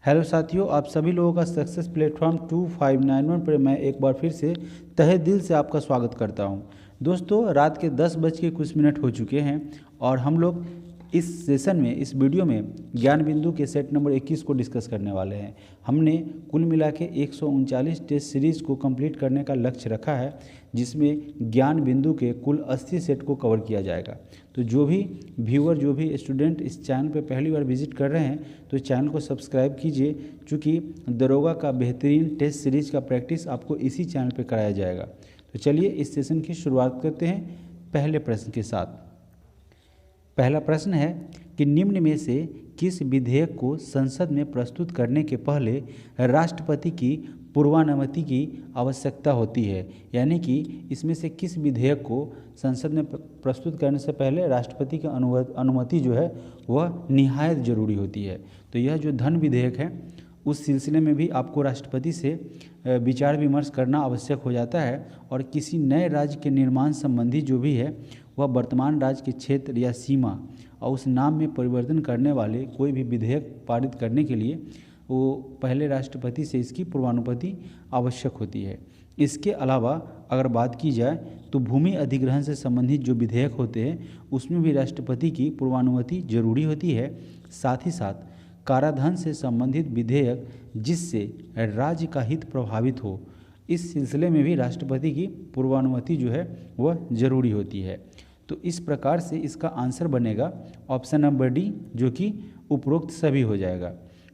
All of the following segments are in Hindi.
हेलो साथियों, आप सभी लोगों का सक्सेस प्लेटफॉर्म 2591 पर मैं एक बार फिर से तहे दिल से आपका स्वागत करता हूं। दोस्तों, रात के 10 बज के कुछ मिनट हो चुके हैं और हम लोग इस सेशन में, इस वीडियो में ज्ञान बिंदु के सेट नंबर 21 को डिस्कस करने वाले हैं। हमने कुल मिला के 139 टेस्ट सीरीज़ को कंप्लीट करने का लक्ष्य रखा है, जिसमें ज्ञान बिंदु के कुल 80 सेट को कवर किया जाएगा। तो जो भी व्यूअर, जो भी स्टूडेंट इस चैनल पर पहली बार विजिट कर रहे हैं तो इस चैनल को सब्सक्राइब कीजिए, चूँकि दरोगा का बेहतरीन टेस्ट सीरीज़ का प्रैक्टिस आपको इसी चैनल पर कराया जाएगा। तो चलिए इस सेशन की शुरुआत करते हैं पहले प्रश्न के साथ। पहला प्रश्न है कि निम्न में से किस विधेयक को संसद में प्रस्तुत करने के पहले राष्ट्रपति की पूर्वानुमति की आवश्यकता होती है। यानी कि इसमें से किस विधेयक को संसद में प्रस्तुत करने से पहले राष्ट्रपति की अनुमति जो है वह निहायत जरूरी होती है। तो यह जो धन विधेयक है, उस सिलसिले में भी आपको राष्ट्रपति से विचार विमर्श करना आवश्यक हो जाता है, और किसी नए राज्य के निर्माण संबंधी जो भी है वह वर्तमान राज्य के क्षेत्र या सीमा और उस नाम में परिवर्तन करने वाले कोई भी विधेयक पारित करने के लिए वो पहले राष्ट्रपति से इसकी पूर्वानुमति आवश्यक होती है। इसके अलावा अगर बात की जाए तो भूमि अधिग्रहण से संबंधित जो विधेयक होते हैं उसमें भी राष्ट्रपति की पूर्वानुमति जरूरी होती है। साथ ही साथ कराधान से संबंधित विधेयक जिससे राज्य का हित प्रभावित हो, इस सिलसिले में भी राष्ट्रपति की पूर्वानुमति जो है वह जरूरी होती है। तो इस प्रकार से इसका आंसर बनेगा ऑप्शन नंबर डी, जो कि उपरोक्त सभी हो जाएगा।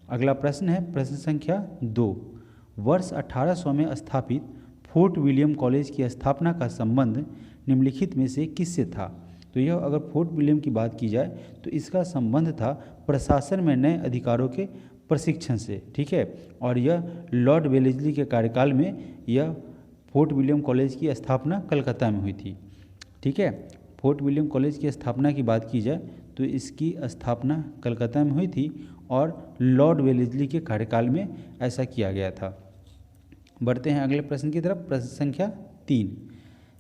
अगला प्रश्न है प्रश्न संख्या 2। वर्ष 1800 में स्थापित फोर्ट विलियम कॉलेज की स्थापना का संबंध निम्नलिखित में से किससे था। तो यह अगर फोर्ट विलियम की बात की जाए तो इसका संबंध था प्रशासन में नए अधिकारों के प्रशिक्षण से, ठीक है। और यह लॉर्ड वेलेस्ली के कार्यकाल में यह फोर्ट विलियम कॉलेज की स्थापना कलकत्ता में हुई थी, ठीक है। फोर्ट विलियम कॉलेज की स्थापना की बात की जाए तो इसकी स्थापना कलकत्ता में हुई थी और लॉर्ड वेलेस्ली के कार्यकाल में ऐसा किया गया था। बढ़ते हैं अगले प्रश्न की तरफ। प्रश्न संख्या 3।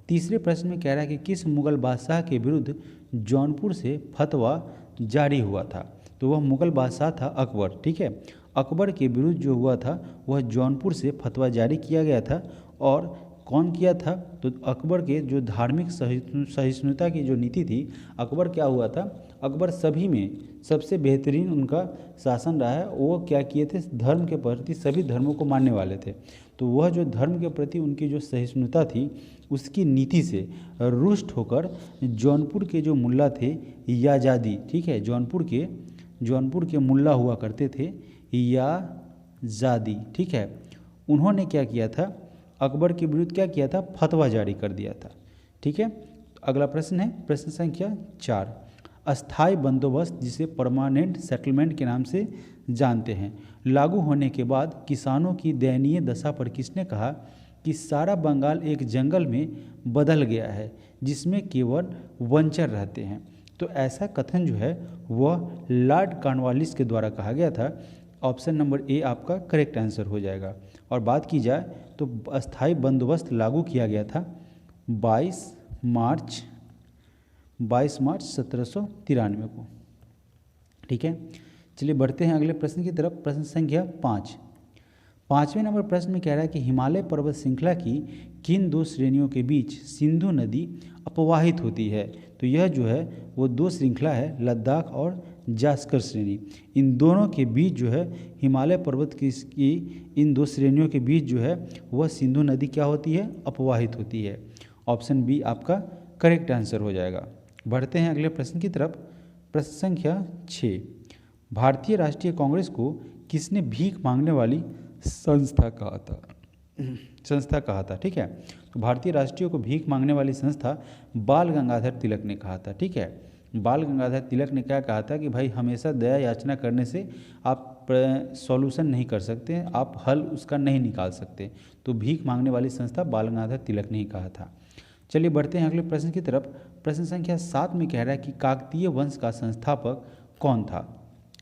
तीसरे प्रश्न में कह रहा है कि किस मुगल बादशाह के विरुद्ध जौनपुर से फतवा जारी हुआ था। तो वह मुगल बादशाह था अकबर, ठीक है। अकबर के विरुद्ध जो हुआ था वह जौनपुर से फतवा जारी किया गया था। और कौन किया था? तो अकबर के जो धार्मिक सहिष्णुता की जो नीति थी, अकबर क्या हुआ था, अकबर सभी में सबसे बेहतरीन उनका शासन रहा है। वो क्या किए थे, धर्म के प्रति सभी धर्मों को मानने वाले थे। तो वह जो धर्म के प्रति उनकी जो सहिष्णुता थी, उसकी नीति से रुष्ट होकर जौनपुर के जो मुल्ला थे याजादी, ठीक है, जौनपुर के मुल्ला हुआ करते थे याजादी, ठीक है। उन्होंने क्या किया था, अकबर के विरुद्ध क्या किया था, फतवा जारी कर दिया था, ठीक है। अगला प्रश्न है प्रश्न संख्या 4। अस्थाई बंदोबस्त, जिसे परमानेंट सेटलमेंट के नाम से जानते हैं, लागू होने के बाद किसानों की दयनीय दशा पर किसने कहा कि सारा बंगाल एक जंगल में बदल गया है जिसमें केवल वंचर रहते हैं। तो ऐसा कथन जो है वह लॉर्ड कॉर्नवालिस के द्वारा कहा गया था। ऑप्शन नंबर ए आपका करेक्ट आंसर हो जाएगा। और बात की जाए तो अस्थाई बंदोबस्त लागू किया गया था 22 मार्च 1793 को, ठीक है। चलिए बढ़ते हैं अगले प्रश्न की तरफ। प्रश्न संख्या 5। 5वें नंबर प्रश्न में कह रहा है कि हिमालय पर्वत श्रृंखला की किन दो श्रेणियों के बीच सिंधु नदी अपवाहित होती है। तो यह जो है वो दो श्रृंखला है, लद्दाख और जास्कर श्रेणी। इन दोनों के बीच जो है हिमालय पर्वत की इन दो श्रेणियों के बीच जो है वह सिंधु नदी क्या होती है, अपवाहित होती है। ऑप्शन बी आपका करेक्ट आंसर हो जाएगा। बढ़ते हैं अगले प्रश्न की तरफ। प्रश्न संख्या 6। भारतीय राष्ट्रीय कांग्रेस को किसने भीख मांगने वाली संस्था कहा था, ठीक है। तो भारतीय राष्ट्रीय को भीख मांगने वाली संस्था बाल गंगाधर तिलक ने कहा था, ठीक है। बाल गंगाधर तिलक ने क्या कहा था कि भाई हमेशा दया याचना करने से आप सॉल्यूशन नहीं कर सकते, आप हल उसका नहीं निकाल सकते। तो भीख मांगने वाली संस्था बाल गंगाधर तिलक ने ही कहा था। चलिए बढ़ते हैं अगले प्रश्न की तरफ। प्रश्न संख्या 7 में कह रहा है कि काकतीय वंश का संस्थापक कौन था।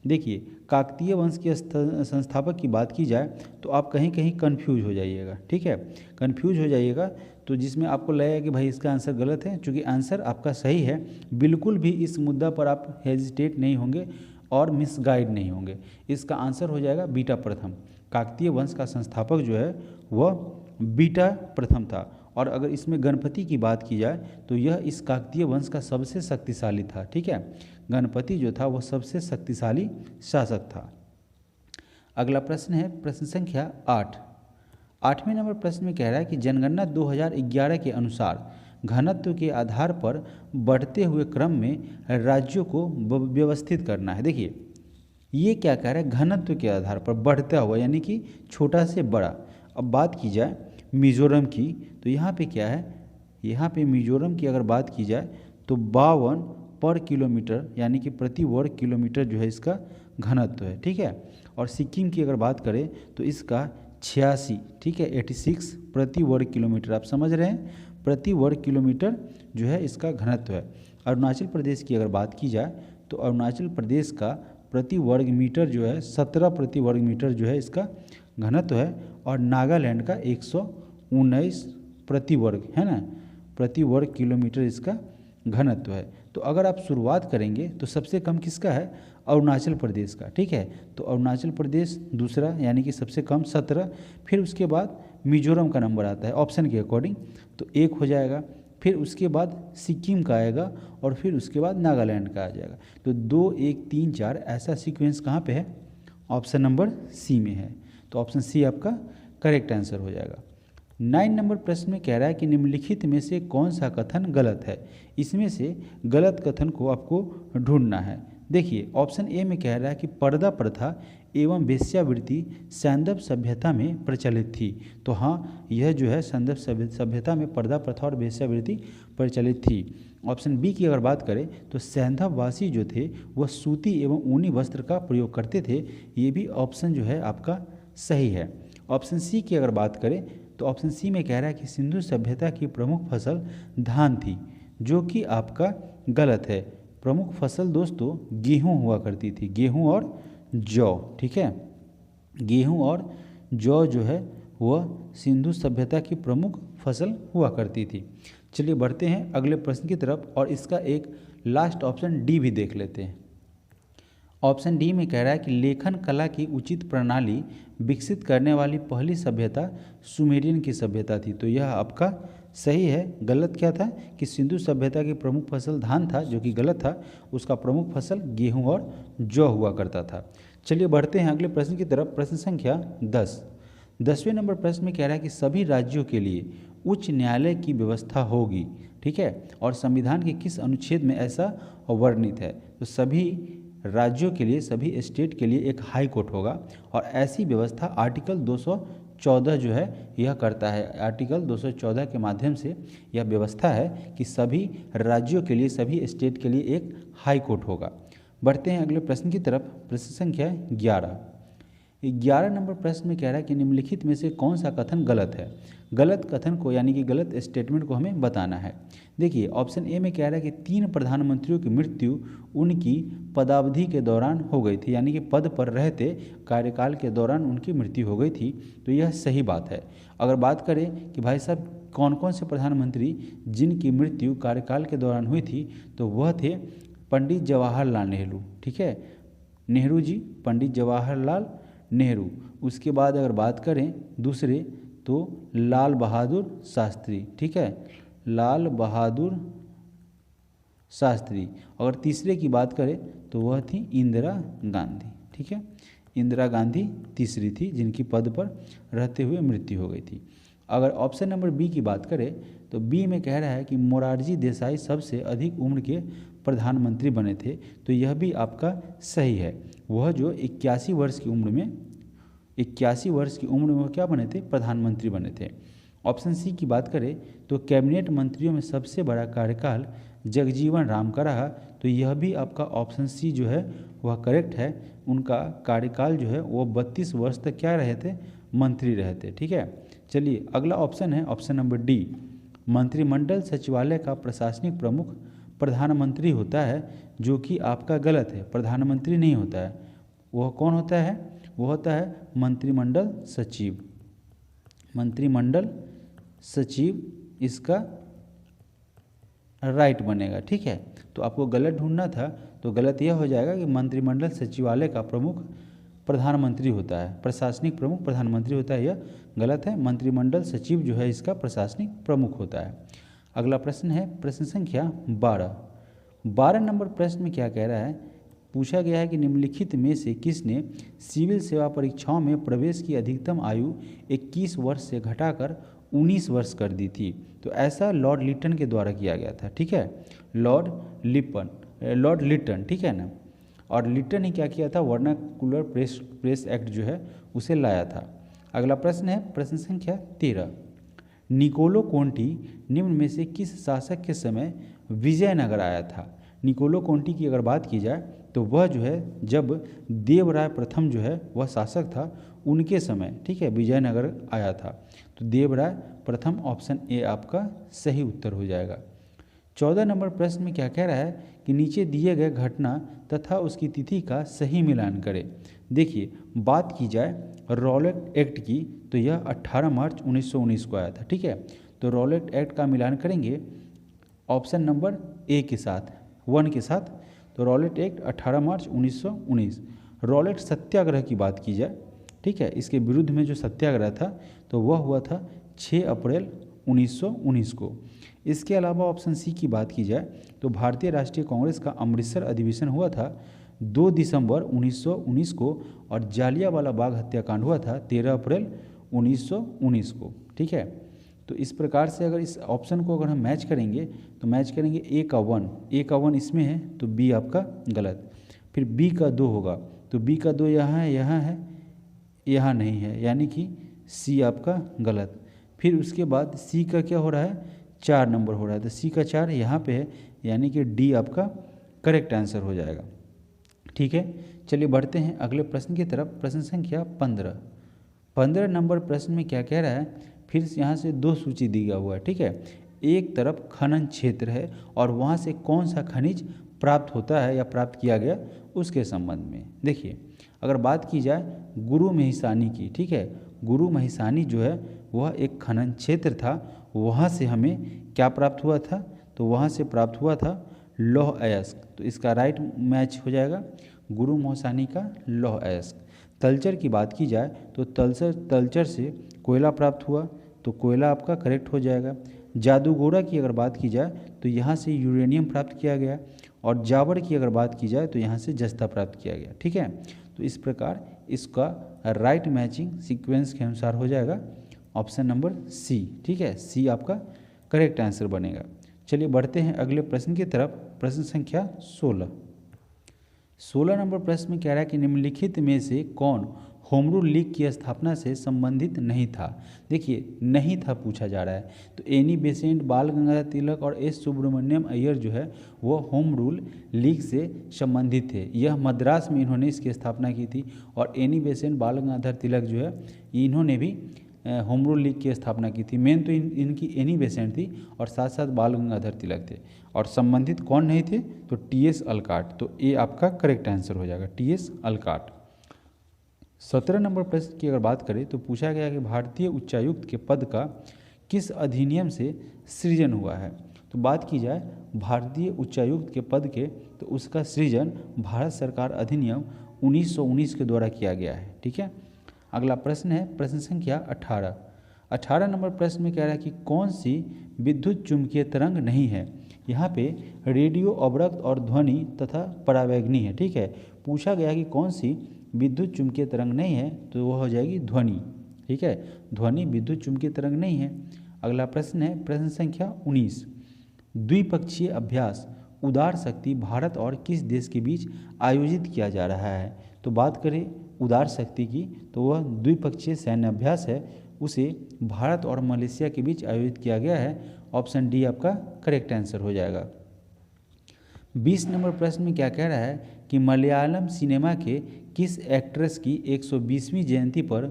देखिए, काकतीय वंश के संस्थापक की बात की जाए तो आप कहीं कहीं कंफ्यूज हो जाइएगा, ठीक है। कंफ्यूज हो जाइएगा तो जिसमें आपको लगेगा कि भाई इसका आंसर गलत है, चूँकि आंसर आपका सही है। बिल्कुल भी इस मुद्दा पर आप हेजिटेट नहीं होंगे और मिसगाइड नहीं होंगे। इसका आंसर हो जाएगा बीटा प्रथम। काकतीय वंश का संस्थापक जो है वह बीटा प्रथम था। और अगर इसमें गणपति की बात की जाए तो यह इस काकतीय वंश का सबसे शक्तिशाली था। ठीक है, गणपति जो था वह सबसे शक्तिशाली शासक था। अगला प्रश्न है प्रश्न संख्या 8। 8वें नंबर प्रश्न में कह रहा है कि जनगणना 2011 के अनुसार घनत्व के आधार पर बढ़ते हुए क्रम में राज्यों को व्यवस्थित करना है। देखिए ये क्या कह रहा है, घनत्व के आधार पर बढ़ता हुआ यानी कि छोटा से बड़ा। अब बात की जाए मिजोरम की तो यहाँ पे क्या है, यहाँ पे मिजोरम की अगर बात की जाए तो 52 पर किलोमीटर यानी कि प्रति वर्ग किलोमीटर जो है इसका घनत्व है। ठीक है, और सिक्किम की अगर बात करें तो इसका 86, ठीक है 86 प्रति वर्ग किलोमीटर। आप समझ रहे हैं, प्रति वर्ग किलोमीटर जो है इसका घनत्व है। अरुणाचल प्रदेश की अगर बात की जाए तो अरुणाचल प्रदेश का प्रति वर्ग मीटर जो है 17 प्रति वर्ग मीटर जो है इसका घनत्व है। और नागालैंड का 119 प्रति वर्ग है ना, प्रति वर्ग किलोमीटर इसका घनत्व है। तो अगर आप शुरुआत करेंगे तो सबसे कम किसका है, अरुणाचल प्रदेश का। ठीक है, तो अरुणाचल प्रदेश दूसरा यानी कि सबसे कम 17, फिर उसके बाद मिजोरम का नंबर आता है ऑप्शन के अकॉर्डिंग तो 1 हो जाएगा, फिर उसके बाद सिक्किम का आएगा और फिर उसके बाद नागालैंड का आ जाएगा। तो 2 1 3 4 ऐसा सीक्वेंस कहाँ पे है, ऑप्शन नंबर सी में है। तो ऑप्शन सी आपका करेक्ट आंसर हो जाएगा। 9 नंबर प्रश्न में कह रहा है कि निम्नलिखित में से कौन सा कथन गलत है। इसमें से गलत कथन को आपको ढूंढना है। देखिए ऑप्शन ए में कह रहा है कि पर्दा प्रथा एवं वेश्यावृत्ति सैंधव सभ्यता में प्रचलित थी। तो हाँ, यह जो है सैंधव सभ्यता में पर्दा प्रथा और वेश्यावृत्ति प्रचलित थी। ऑप्शन बी की अगर बात करें तो सैंधववासी जो थे वह सूती एवं ऊनी वस्त्र का प्रयोग करते थे। ये भी ऑप्शन जो है आपका सही है। ऑप्शन सी की अगर बात करें तो ऑप्शन सी में कह रहा है कि सिंधु सभ्यता की प्रमुख फसल धान थी, जो कि आपका गलत है। प्रमुख फसल दोस्तों गेहूं हुआ करती थी, गेहूं और जौ। ठीक है, गेहूं और जौ जो है वह सिंधु सभ्यता की प्रमुख फसल हुआ करती थी। चलिए बढ़ते हैं अगले प्रश्न की तरफ और इसका एक लास्ट ऑप्शन डी भी देख लेते हैं। ऑप्शन डी में कह रहा है कि लेखन कला की उचित प्रणाली विकसित करने वाली पहली सभ्यता सुमेरियन की सभ्यता थी। तो यह आपका सही है। गलत क्या था कि सिंधु सभ्यता की प्रमुख फसल धान था, जो कि गलत था। उसका प्रमुख फसल गेहूं और जौ हुआ करता था। चलिए बढ़ते हैं अगले प्रश्न की तरफ। प्रश्न संख्या 10। 10वें नंबर प्रश्न में कह रहा है कि सभी राज्यों के लिए उच्च न्यायालय की व्यवस्था होगी। ठीक है, और संविधान के किस अनुच्छेद में ऐसा वर्णित है। तो सभी राज्यों के लिए, सभी स्टेट के लिए एक हाई कोर्ट होगा और ऐसी व्यवस्था आर्टिकल 214 जो है यह करता है। आर्टिकल 214 के माध्यम से यह व्यवस्था है कि सभी राज्यों के लिए, सभी स्टेट के लिए एक हाई कोर्ट होगा। बढ़ते हैं अगले प्रश्न की तरफ। प्रश्न संख्या 11। 11 नंबर प्रश्न में कह रहा है कि निम्नलिखित में से कौन सा कथन गलत है। गलत कथन को यानी कि गलत स्टेटमेंट को हमें बताना है। देखिए ऑप्शन ए में कह रहा है कि 3 प्रधानमंत्रियों की मृत्यु उनकी पदावधि के दौरान हो गई थी, यानी कि पद पर रहते कार्यकाल के दौरान उनकी मृत्यु हो गई थी। तो यह सही बात है। अगर बात करें कि भाई साहब कौन कौन से प्रधानमंत्री जिनकी मृत्यु कार्यकाल के दौरान हुई थी, तो वह थे पंडित जवाहरलाल नेहरू। ठीक है, नेहरू जी, पंडित जवाहरलाल नेहरू। उसके बाद अगर बात करें दूसरे तो लाल बहादुर शास्त्री। ठीक है, लाल बहादुर शास्त्री। अगर तीसरे की बात करें तो वह थी इंदिरा गांधी। ठीक है, इंदिरा गांधी तीसरी थी जिनकी पद पर रहते हुए मृत्यु हो गई थी। अगर ऑप्शन नंबर बी की बात करें तो बी में कह रहा है कि मोरारजी देसाई सबसे अधिक उम्र के प्रधानमंत्री बने थे। तो यह भी आपका सही है। वह जो 81 वर्ष की उम्र में, 81 वर्ष की उम्र में वो क्या बने थे, प्रधानमंत्री बने थे। ऑप्शन सी की बात करें तो कैबिनेट मंत्रियों में सबसे बड़ा कार्यकाल जगजीवन राम का रहा। तो यह भी आपका ऑप्शन सी जो है वह करेक्ट है। उनका कार्यकाल जो है वो 32 वर्ष तक क्या रहे थे, मंत्री रहे थे। ठीक है, चलिए अगला ऑप्शन है ऑप्शन नंबर डी। मंत्रिमंडल सचिवालय का प्रशासनिक प्रमुख प्रधानमंत्री होता है, जो कि आपका गलत है। प्रधानमंत्री नहीं होता है। वह कौन होता है, वो होता है मंत्रिमंडल सचिव। मंत्रिमंडल सचिव इसका राइट बनेगा। ठीक है, तो आपको गलत ढूंढना था तो गलत यह हो जाएगा कि मंत्रिमंडल सचिवालय का प्रमुख प्रधानमंत्री होता है, प्रशासनिक प्रमुख प्रधानमंत्री होता है, यह गलत है। मंत्रिमंडल सचिव जो है इसका प्रशासनिक प्रमुख होता है। अगला प्रश्न है प्रश्न संख्या 12 नंबर प्रश्न में क्या कह रहा है, पूछा गया है कि निम्नलिखित में से किसने सिविल सेवा परीक्षाओं में प्रवेश की अधिकतम आयु 21 वर्ष से घटाकर 19 वर्ष कर दी थी। तो ऐसा लॉर्ड लिटन के द्वारा किया गया था, ठीक है, लॉर्ड लिटन, ठीक है ना। और लिटन ने क्या किया था, वर्नाकुलर प्रेस एक्ट जो है उसे लाया था। अगला प्रश्न है प्रश्न संख्या 13, निकोलो कोंटी निम्न में से किस शासक के समय विजयनगर आया था। निकोलो कोंटी की अगर बात की जाए तो वह जो है जब देवराय प्रथम जो है वह शासक था उनके समय, ठीक है, विजयनगर आया था। तो देवराय प्रथम ऑप्शन ए आपका सही उत्तर हो जाएगा। 14 नंबर प्रश्न में क्या कह रहा है कि नीचे दिए गए घटना तथा उसकी तिथि का सही मिलान करें। देखिए बात की जाए रॉलेट एक्ट की तो यह 18 मार्च 1919 को आया था, ठीक है। तो रॉलेट एक्ट का मिलान करेंगे ऑप्शन नंबर ए के साथ, 1 के साथ। तो रॉलेट एक्ट 18 मार्च 1919। रॉलेट सत्याग्रह की बात की जाए, ठीक है, इसके विरुद्ध में जो सत्याग्रह था तो वह हुआ था 6 अप्रैल 1919 को। इसके अलावा ऑप्शन सी की बात की जाए तो भारतीय राष्ट्रीय कांग्रेस का अमृतसर अधिवेशन हुआ था 2 दिसंबर 1919 को और जालियांवाला बाग हत्याकांड हुआ था 13 अप्रैल 1919 को, ठीक है। तो इस प्रकार से अगर इस ऑप्शन को अगर हम मैच करेंगे तो मैच करेंगे ए का 1 इसमें है तो बी आपका गलत। फिर बी का 2 होगा तो बी का 2 यहाँ है, यहाँ नहीं है, यानी कि सी आपका गलत। फिर उसके बाद सी का क्या हो रहा है, 4 नंबर हो रहा है, तो सी का 4 यहाँ पे है, यानी कि डी आपका करेक्ट आंसर हो जाएगा, ठीक है। चलिए बढ़ते हैं अगले प्रश्न की तरफ। प्रश्न संख्या 15 नंबर प्रश्न में क्या कह रहा है, फिर यहाँ से 2 सूची दिया हुआ है, ठीक है। एक तरफ खनन क्षेत्र है और वहाँ से कौन सा खनिज प्राप्त होता है या प्राप्त किया गया उसके संबंध में। देखिए अगर बात की जाए गुरु महिसानी की, ठीक है, गुरु महिसानी जो है वह एक खनन क्षेत्र था, वहाँ से हमें क्या प्राप्त हुआ था, तो वहाँ से प्राप्त हुआ था लौह अयस्क। तो इसका राइट मैच हो जाएगा गुरु महिसानी का लौह अयस्क। तलचर की बात की जाए तो तलचर से कोयला प्राप्त हुआ, तो कोयला आपका करेक्ट हो जाएगा। जादूगोरा की अगर बात की जाए तो यहाँ से यूरेनियम प्राप्त किया गया, और जावर की अगर बात की जाए तो यहाँ से जस्ता प्राप्त किया गया, ठीक है। तो इस प्रकार इसका राइट मैचिंग सीक्वेंस के अनुसार हो जाएगा ऑप्शन नंबर सी, ठीक है, सी आपका करेक्ट आंसर बनेगा। चलिए बढ़ते हैं अगले प्रश्न की तरफ। प्रश्न संख्या 16 नंबर प्रश्न में कह रहा है कि निम्नलिखित में से कौन होम रूल लीग की स्थापना से संबंधित नहीं था। देखिए नहीं था पूछा जा रहा है, तो एनी बेसेंट, बाल गंगाधर तिलक और एस सुब्रमण्यम अय्यर जो है वो होम रूल लीग से संबंधित थे। यह मद्रास में इन्होंने इसकी स्थापना की थी, और एनी बेसेंट, बाल गंगाधर तिलक जो है इन्होंने भी होम रूल लीग की स्थापना की थी। मेन तो इनकी एनी बेसेंट थी और साथ साथ बाल गंगाधर तिलक थे, और संबंधित कौन नहीं थे, तो टी.एस. अलकाट। तो ए आपका करेक्ट आंसर हो जाएगा, टी.एस. अलकाट। 17 नंबर प्रश्न की अगर बात करें तो पूछा गया कि भारतीय उच्चायुक्त के पद का किस अधिनियम से सृजन हुआ है। तो बात की जाए भारतीय उच्चायुक्त के पद के, तो उसका सृजन भारत सरकार अधिनियम 1919 के द्वारा किया गया है, ठीक है। अगला प्रश्न है प्रश्न संख्या 18 नंबर प्रश्न में कह रहा है कि कौन सी विद्युत चुंबकीय तरंग नहीं है। यहाँ पे रेडियो अवरक्त और ध्वनि तथा परावैगनी है, ठीक है। पूछा गया कि कौन सी विद्युत चुंबकीय तरंग नहीं है, तो वह हो जाएगी ध्वनि, ठीक है, ध्वनि विद्युत चुंबकीय तरंग नहीं है। अगला प्रश्न है प्रश्न संख्या 19, द्विपक्षीय अभ्यास उदार शक्ति भारत और किस देश के बीच आयोजित किया जा रहा है। तो बात करें उदार शक्ति की तो वह द्विपक्षीय सैन्य अभ्यास है, उसे भारत और मलेशिया के बीच आयोजित किया गया है। ऑप्शन डी आपका करेक्ट आंसर हो जाएगा। 20 नंबर प्रश्न में क्या कह रहा है कि मलयालम सिनेमा के किस एक्ट्रेस की 120वीं जयंती पर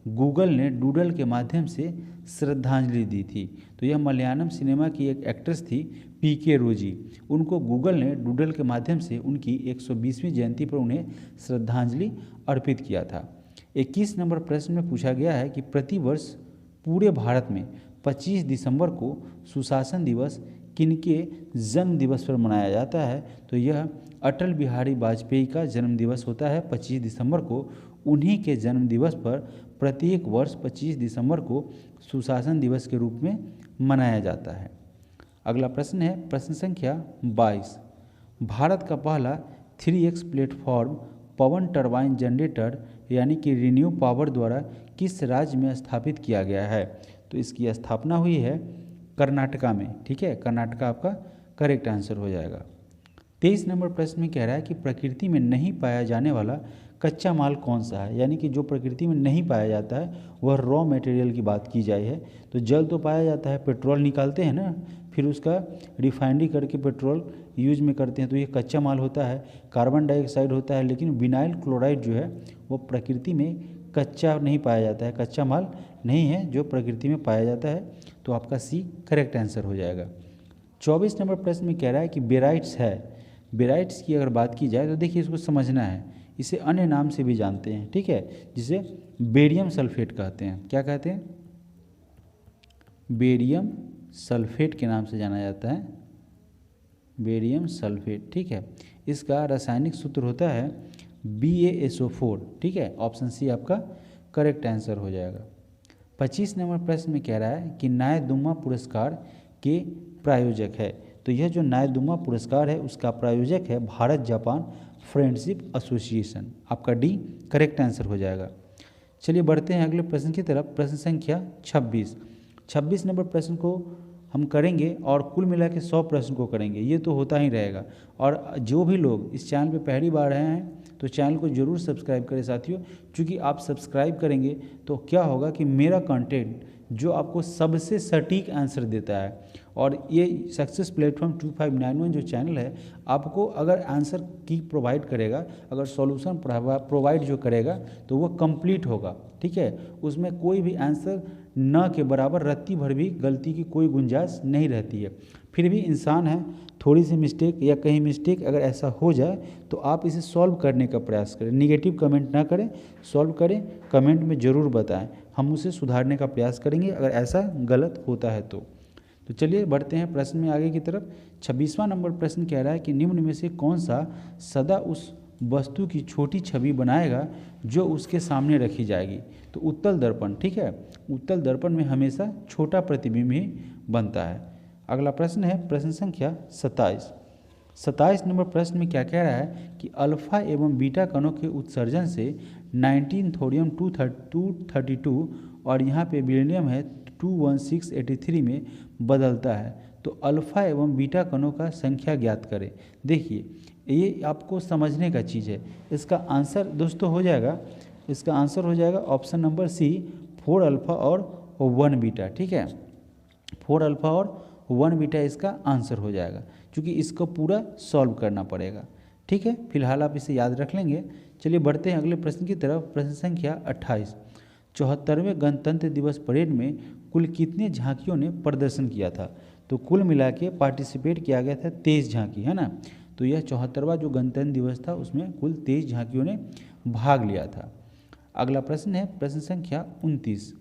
गूगल ने डूडल के माध्यम से श्रद्धांजलि दी थी। तो यह मलयालम सिनेमा की एक एक्ट्रेस थी पीके रोजी, उनको गूगल ने डूडल के माध्यम से उनकी 120वीं जयंती पर उन्हें श्रद्धांजलि अर्पित किया था। 21 नंबर प्रश्न में पूछा गया है कि प्रतिवर्ष पूरे भारत में 25 दिसंबर को सुशासन दिवस किनके जन्म दिवस पर मनाया जाता है? तो यह अटल बिहारी वाजपेयी का जन्म दिवस होता है 25 दिसंबर को। उन्हीं के जन्म दिवस पर प्रत्येक वर्ष 25 दिसंबर को सुशासन दिवस के रूप में मनाया जाता है। अगला प्रश्न है प्रश्न संख्या 22। भारत का पहला 3x प्लेटफॉर्म पवन टरबाइन जनरेटर यानी कि रिन्यू पावर द्वारा किस राज्य में स्थापित किया गया है? तो इसकी स्थापना हुई है कर्नाटका में। ठीक है, कर्नाटका आपका करेक्ट आंसर हो जाएगा। 23 नंबर प्रश्न में कह रहा है कि प्रकृति में नहीं पाया जाने वाला कच्चा माल कौन सा है? यानी कि जो प्रकृति में नहीं पाया जाता है वह रॉ मटेरियल की बात की जाए है। तो जल तो पाया जाता है, पेट्रोल निकालते हैं ना, फिर उसका रिफाइनरी करके पेट्रोल यूज में करते हैं, तो ये कच्चा माल होता है। कार्बन डाइऑक्साइड होता है, लेकिन विनाइल क्लोराइड जो है वो प्रकृति में कच्चा नहीं पाया जाता है, कच्चा माल नहीं है जो प्रकृति में पाया जाता है। तो आपका सी करेक्ट आंसर हो जाएगा। 24 नंबर प्रश्न में कह रहा है कि बेराइट्स है। बेराइट्स की अगर बात की जाए तो देखिए इसको समझना है, इसे अन्य नाम से भी जानते हैं। ठीक है, जिसे बेरियम सल्फेट कहते हैं। क्या कहते हैं? बेरियम सल्फेट के नाम से जाना जाता है, बेरियम सल्फेट। ठीक है, इसका रासायनिक सूत्र होता है BaSO4। ठीक है, ऑप्शन सी आपका करेक्ट आंसर हो जाएगा। 25 नंबर प्रश्न में कह रहा है कि नायदुम्मा पुरस्कार के प्रायोजक है। तो यह जो नायदुम्मा पुरस्कार है उसका प्रायोजक है भारत जापान फ्रेंडशिप एसोसिएशन। आपका डी करेक्ट आंसर हो जाएगा। चलिए बढ़ते हैं अगले प्रश्न की तरफ। प्रश्न संख्या 26 नंबर प्रश्न को हम करेंगे और कुल मिला के 100 प्रश्न को करेंगे, ये तो होता ही रहेगा। और जो भी लोग इस चैनल पे पहली बार आए हैं तो चैनल को जरूर सब्सक्राइब करें साथियों, क्योंकि आप सब्सक्राइब करेंगे तो क्या होगा कि मेरा कंटेंट जो आपको सबसे सटीक आंसर देता है, और ये सक्सेस प्लेटफॉर्म 2591 जो चैनल है आपको अगर आंसर की प्रोवाइड करेगा, अगर सॉल्यूशन प्रोवाइड जो करेगा तो वो कंप्लीट होगा। ठीक है, उसमें कोई भी आंसर न के बराबर रत्ती भर भी गलती की कोई गुंजाइश नहीं रहती है। फिर भी इंसान है, थोड़ी सी मिस्टेक या कहीं मिस्टेक अगर ऐसा हो जाए तो आप इसे सॉल्व करने का प्रयास करें। निगेटिव कमेंट ना करें, सॉल्व करें, कमेंट में ज़रूर बताएं, हम उसे सुधारने का प्रयास करेंगे अगर ऐसा गलत होता है तो चलिए बढ़ते हैं प्रश्न में आगे की तरफ। 26वां नंबर प्रश्न कह रहा है कि निम्न में से कौन सा सदा उस वस्तु की छोटी छवि बनाएगा जो उसके सामने रखी जाएगी? तो उत्तल दर्पण। ठीक है, उत्तल दर्पण में हमेशा छोटा प्रतिबिंब ही बनता है। अगला प्रश्न है प्रश्न संख्या 27 नंबर प्रश्न में क्या कह रहा है कि अल्फा एवं बीटा कणों के उत्सर्जन से 19 थोरियम 232 और यहाँ पे बेरिलियम है 21683 में बदलता है। तो अल्फा एवं बीटा कणों का संख्या ज्ञात करें। देखिए ये आपको समझने का चीज़ है। इसका आंसर दोस्तों हो जाएगा, इसका आंसर हो जाएगा ऑप्शन नंबर सी 4 अल्फा और 1 बीटा। ठीक है, 4 अल्फा और 1 बीटा इसका आंसर हो जाएगा, क्योंकि इसको पूरा सॉल्व करना पड़ेगा। ठीक है, फिलहाल आप इसे याद रख लेंगे। चलिए बढ़ते हैं अगले प्रश्न की तरफ। प्रश्न संख्या 28। 74वें गणतंत्र दिवस परेड में कुल कितने झांकियों ने प्रदर्शन किया था? तो कुल मिला के पार्टिसिपेट किया गया था 23 झांकी, है ना। तो यह 74वां जो गणतंत्र दिवस था उसमें कुल 23 झांकियों ने भाग लिया था। अगला प्रश्न है प्रश्न संख्या 29।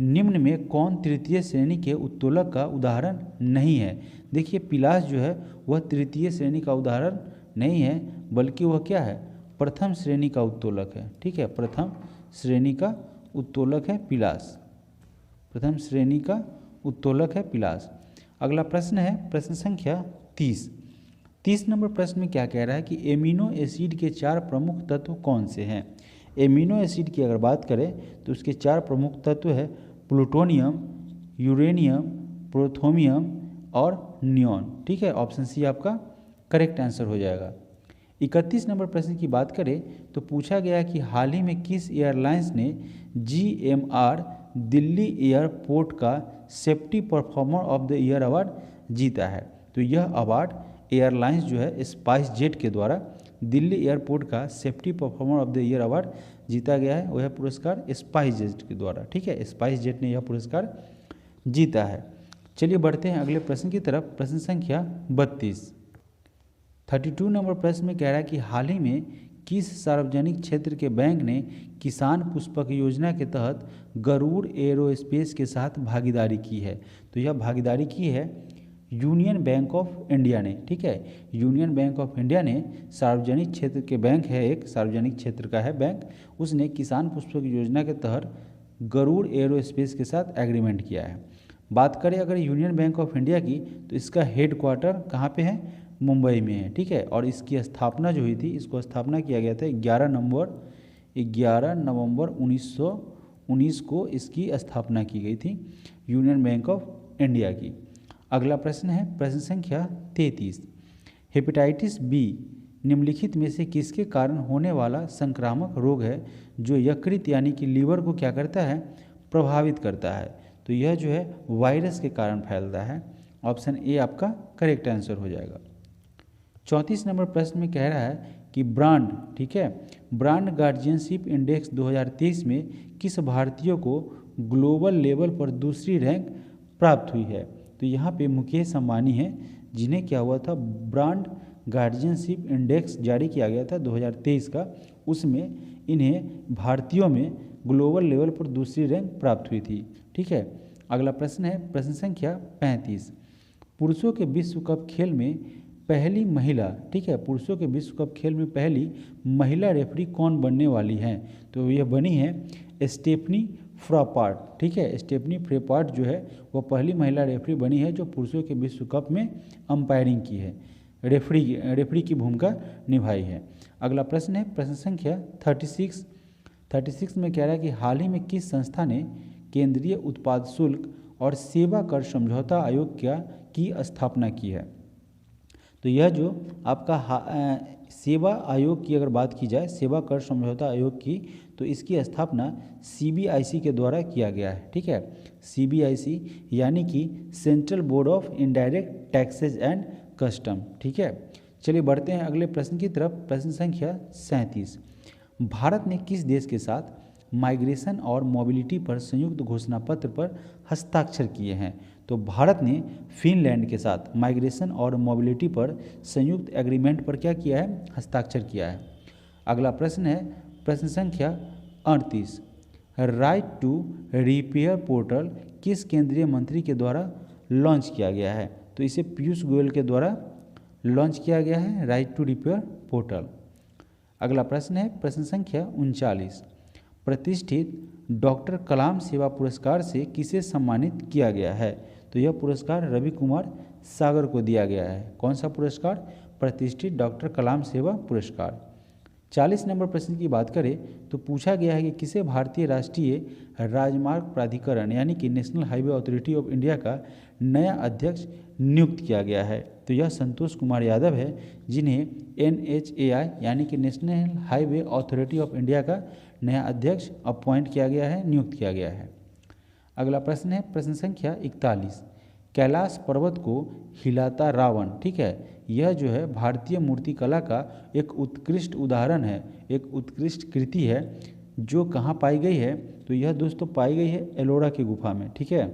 निम्न में कौन तृतीय श्रेणी के उत्तोलक का उदाहरण नहीं है? देखिए पिलास जो है वह तृतीय श्रेणी का उदाहरण नहीं है, बल्कि वह क्या है? प्रथम श्रेणी का उत्तोलक है। ठीक है, प्रथम श्रेणी का उत्तोलक है पिलास, प्रथम श्रेणी का उत्तोलक है पिलास। अगला प्रश्न है प्रश्न संख्या 30 नंबर प्रश्न में क्या कह रहा है कि एमिनो एसिड के 4 प्रमुख तत्व कौन से हैं? एमिनो एसिड की अगर बात करें तो उसके 4 प्रमुख तत्व है प्लूटोनियम, यूरेनियम, प्रोथोमियम और नियॉन। ठीक है, ऑप्शन सी आपका करेक्ट आंसर हो जाएगा। 31 नंबर प्रश्न की बात करें तो पूछा गया कि हाल ही में किस एयरलाइंस ने GMR दिल्ली एयरपोर्ट का safety performer of the year award जीता है? तो यह अवार्ड एयरलाइंस जो है स्पाइस जेट के द्वारा दिल्ली एयरपोर्ट का safety performer of the year award जीता गया है। वह पुरस्कार स्पाइस जेट के द्वारा, ठीक है, स्पाइस जेट ने यह पुरस्कार जीता है। चलिए बढ़ते हैं अगले प्रश्न की तरफ। प्रश्न संख्या 32 नंबर प्रश्न में कह रहा है कि हाल ही में किस सार्वजनिक क्षेत्र के बैंक ने किसान पुष्पक योजना के तहत गरुड़ एरोस्पेस के साथ भागीदारी की है? तो यह भागीदारी की है यूनियन बैंक ऑफ इंडिया ने, ठीक है, यूनियन बैंक ऑफ इंडिया ने सार्वजनिक क्षेत्र के बैंक है, एक सार्वजनिक क्षेत्र का है बैंक, उसने किसान पुष्पक योजना के तहत गरुड़ एरोस्पेस के साथ एग्रीमेंट किया है। बात करें अगर यूनियन बैंक ऑफ इंडिया की, तो इसका हेड क्वार्टर कहाँ पे है, मुंबई में है, ठीक है। और इसकी स्थापना जो हुई थी, इसको स्थापना किया गया था 11 नवंबर 1919 को इसकी स्थापना की गई थी यूनियन बैंक ऑफ इंडिया की। अगला प्रश्न है प्रश्न संख्या 33, हेपेटाइटिस बी निम्नलिखित में से किसके कारण होने वाला संक्रामक रोग है जो यकृत यानी कि लीवर को क्या करता है, प्रभावित करता है। तो यह जो है वायरस के कारण फैलता है। ऑप्शन ए आपका करेक्ट आंसर हो जाएगा। 34 नंबर प्रश्न में कह रहा है कि ब्रांड, ठीक है, ब्रांड गार्जियनशिप इंडेक्स 2023 में किस भारतीय को ग्लोबल लेवल पर दूसरी रैंक प्राप्त हुई है। तो यहाँ पे मुकेश अंबानी है जिन्हें क्या हुआ था, ब्रांड गार्जियनशिप इंडेक्स जारी किया गया था 2023 का, उसमें इन्हें भारतीयों में ग्लोबल लेवल पर दूसरी रैंक प्राप्त हुई थी, ठीक है। अगला प्रश्न है प्रश्न संख्या 35, पुरुषों के विश्व कप खेल में पहली महिला, ठीक है, पुरुषों के विश्व कप खेल में पहली महिला रेफरी कौन बनने वाली है। तो यह बनी है स्टेफनी फ्रॉपार्ट, ठीक है, स्टेफनी फ्रॉपार्ट जो है वो पहली महिला रेफरी बनी है जो पुरुषों के विश्व कप में अंपायरिंग की है, रेफरी की भूमिका निभाई है। अगला प्रश्न है प्रश्न संख्या 36 में कह रहा है कि हाल ही में किस संस्था ने केंद्रीय उत्पाद शुल्क और सेवा कर समझौता आयोग की स्थापना की है। तो यह जो आपका सेवा आयोग की अगर बात की जाए, सेवा कर समझौता आयोग की, तो इसकी स्थापना CBIC के द्वारा किया गया है, ठीक है, CBIC यानी कि central board of indirect taxes and custom, ठीक है। चलिए बढ़ते हैं अगले प्रश्न की तरफ। प्रश्न संख्या 37, भारत ने किस देश के साथ माइग्रेशन और मोबिलिटी पर संयुक्त घोषणा पत्र पर हस्ताक्षर किए हैं। तो भारत ने फिनलैंड के साथ माइग्रेशन और मोबिलिटी पर संयुक्त एग्रीमेंट पर क्या किया है, हस्ताक्षर किया है। अगला प्रश्न है प्रश्न संख्या 38, राइट टू रिपेयर पोर्टल किस केंद्रीय मंत्री के द्वारा लॉन्च किया गया है। तो इसे पीयूष गोयल के द्वारा लॉन्च किया गया है, राइट टू रिपेयर पोर्टल। अगला प्रश्न है प्रश्न संख्या 39, प्रतिष्ठित डॉक्टर कलाम सेवा पुरस्कार से किसे सम्मानित किया गया है। तो यह पुरस्कार रवि कुमार सागर को दिया गया है। कौन सा पुरस्कार, प्रतिष्ठित डॉक्टर कलाम सेवा पुरस्कार। 40 नंबर प्रश्न की बात करें तो पूछा गया है कि किसे भारतीय राष्ट्रीय राजमार्ग प्राधिकरण यानी कि national highway authority of India का नया अध्यक्ष नियुक्त किया गया है। तो यह संतोष कुमार यादव है जिन्हें NHAI यानी कि national highway authority of India का नया अध्यक्ष अपॉइंट किया गया है, नियुक्त किया गया है। अगला प्रश्न है प्रश्न संख्या 41, कैलाश पर्वत को हिलाता रावण, ठीक है, यह जो है भारतीय मूर्तिकला का एक उत्कृष्ट उदाहरण है, एक उत्कृष्ट कृति है जो कहाँ पाई गई है। तो यह दोस्तों पाई गई है एलोरा की गुफा में, ठीक है,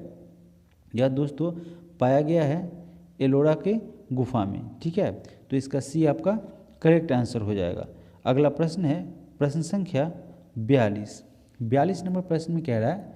यह दोस्तों पाया गया है एलोरा के गुफा में, ठीक है। तो इसका सी आपका करेक्ट आंसर हो जाएगा। अगला प्रश्न है प्रश्न संख्या 42 नंबर प्रश्न में कह रहा है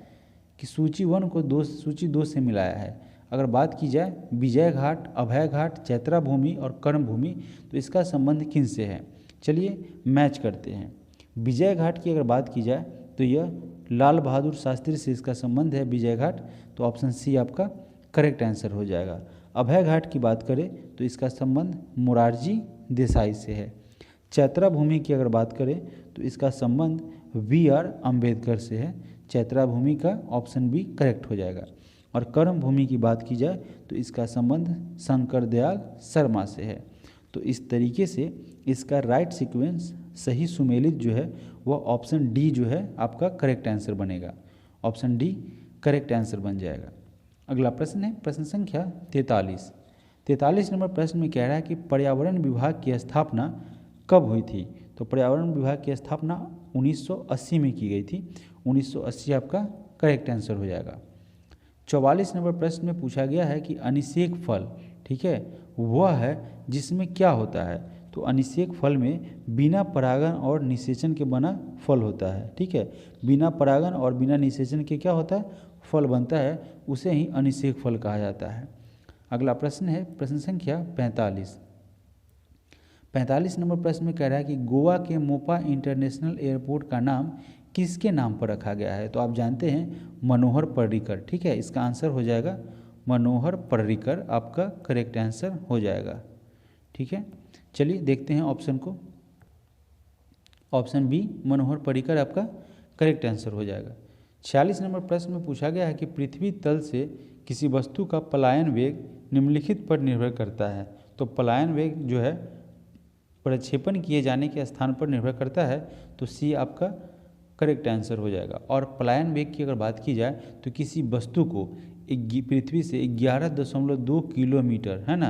कि सूची 1 को सूची 2 से मिलाया है। अगर बात की जाए विजय घाट, अभय घाट, चैत्रा भूमि और कर्म भूमि, तो इसका संबंध किन से है। चलिए मैच करते हैं। विजय घाट की अगर बात की जाए तो यह लाल बहादुर शास्त्री से इसका संबंध है विजय घाट, तो ऑप्शन सी आपका करेक्ट आंसर हो जाएगा। अभय घाट की बात करें तो इसका संबंध मोरारजी देसाई से है। चैत्रा भूमि की अगर बात करें तो इसका संबंध BR अम्बेडकर से है। चैत्रा भूमि का ऑप्शन बी करेक्ट हो जाएगा। और कर्म भूमि की बात की जाए तो इसका संबंध शंकर दयाल शर्मा से है। तो इस तरीके से इसका राइट सीक्वेंस सही सुमेलित जो है वह ऑप्शन डी जो है आपका करेक्ट आंसर बनेगा। ऑप्शन डी करेक्ट आंसर बन जाएगा। अगला प्रश्न है प्रश्न संख्या 43 नंबर प्रश्न में कह रहा है कि पर्यावरण विभाग की स्थापना कब हुई थी। तो पर्यावरण विभाग की स्थापना 1980 में की गई थी। 1980 आपका करेक्ट आंसर हो जाएगा। 44 नंबर प्रश्न में पूछा गया है कि अनिषेक फल, ठीक है, वह है जिसमें क्या होता है। तो अनिषेक फल में बिना परागन और निषेचन के बना फल होता है, ठीक है, बिना परागन और बिना निषेचन के क्या होता है, फल बनता है, उसे ही अनिषेक फल कहा जाता है। अगला प्रश्न है प्रश्न संख्या 45। 45 नंबर प्रश्न में कह रहा है कि गोवा के मोपा इंटरनेशनल एयरपोर्ट का नाम किसके नाम पर रखा गया है। तो आप जानते हैं मनोहर पर्रिकर, ठीक है, इसका आंसर हो जाएगा मनोहर पर्रिकर, आपका करेक्ट आंसर हो जाएगा। ठीक है, चलिए देखते हैं ऑप्शन को। ऑप्शन बी मनोहर पर्रिकर आपका करेक्ट आंसर हो जाएगा। 46 नंबर प्रश्न में पूछा गया है कि पृथ्वी तल से किसी वस्तु का पलायन वेग निम्नलिखित पर निर्भर करता है। तो पलायन वेग जो है प्रक्षेपण किए जाने के स्थान पर निर्भर करता है, तो सी आपका करेक्ट आंसर हो जाएगा। और पलायन वेग की अगर बात की जाए तो किसी वस्तु को पृथ्वी से 11.2 किलोमीटर है ना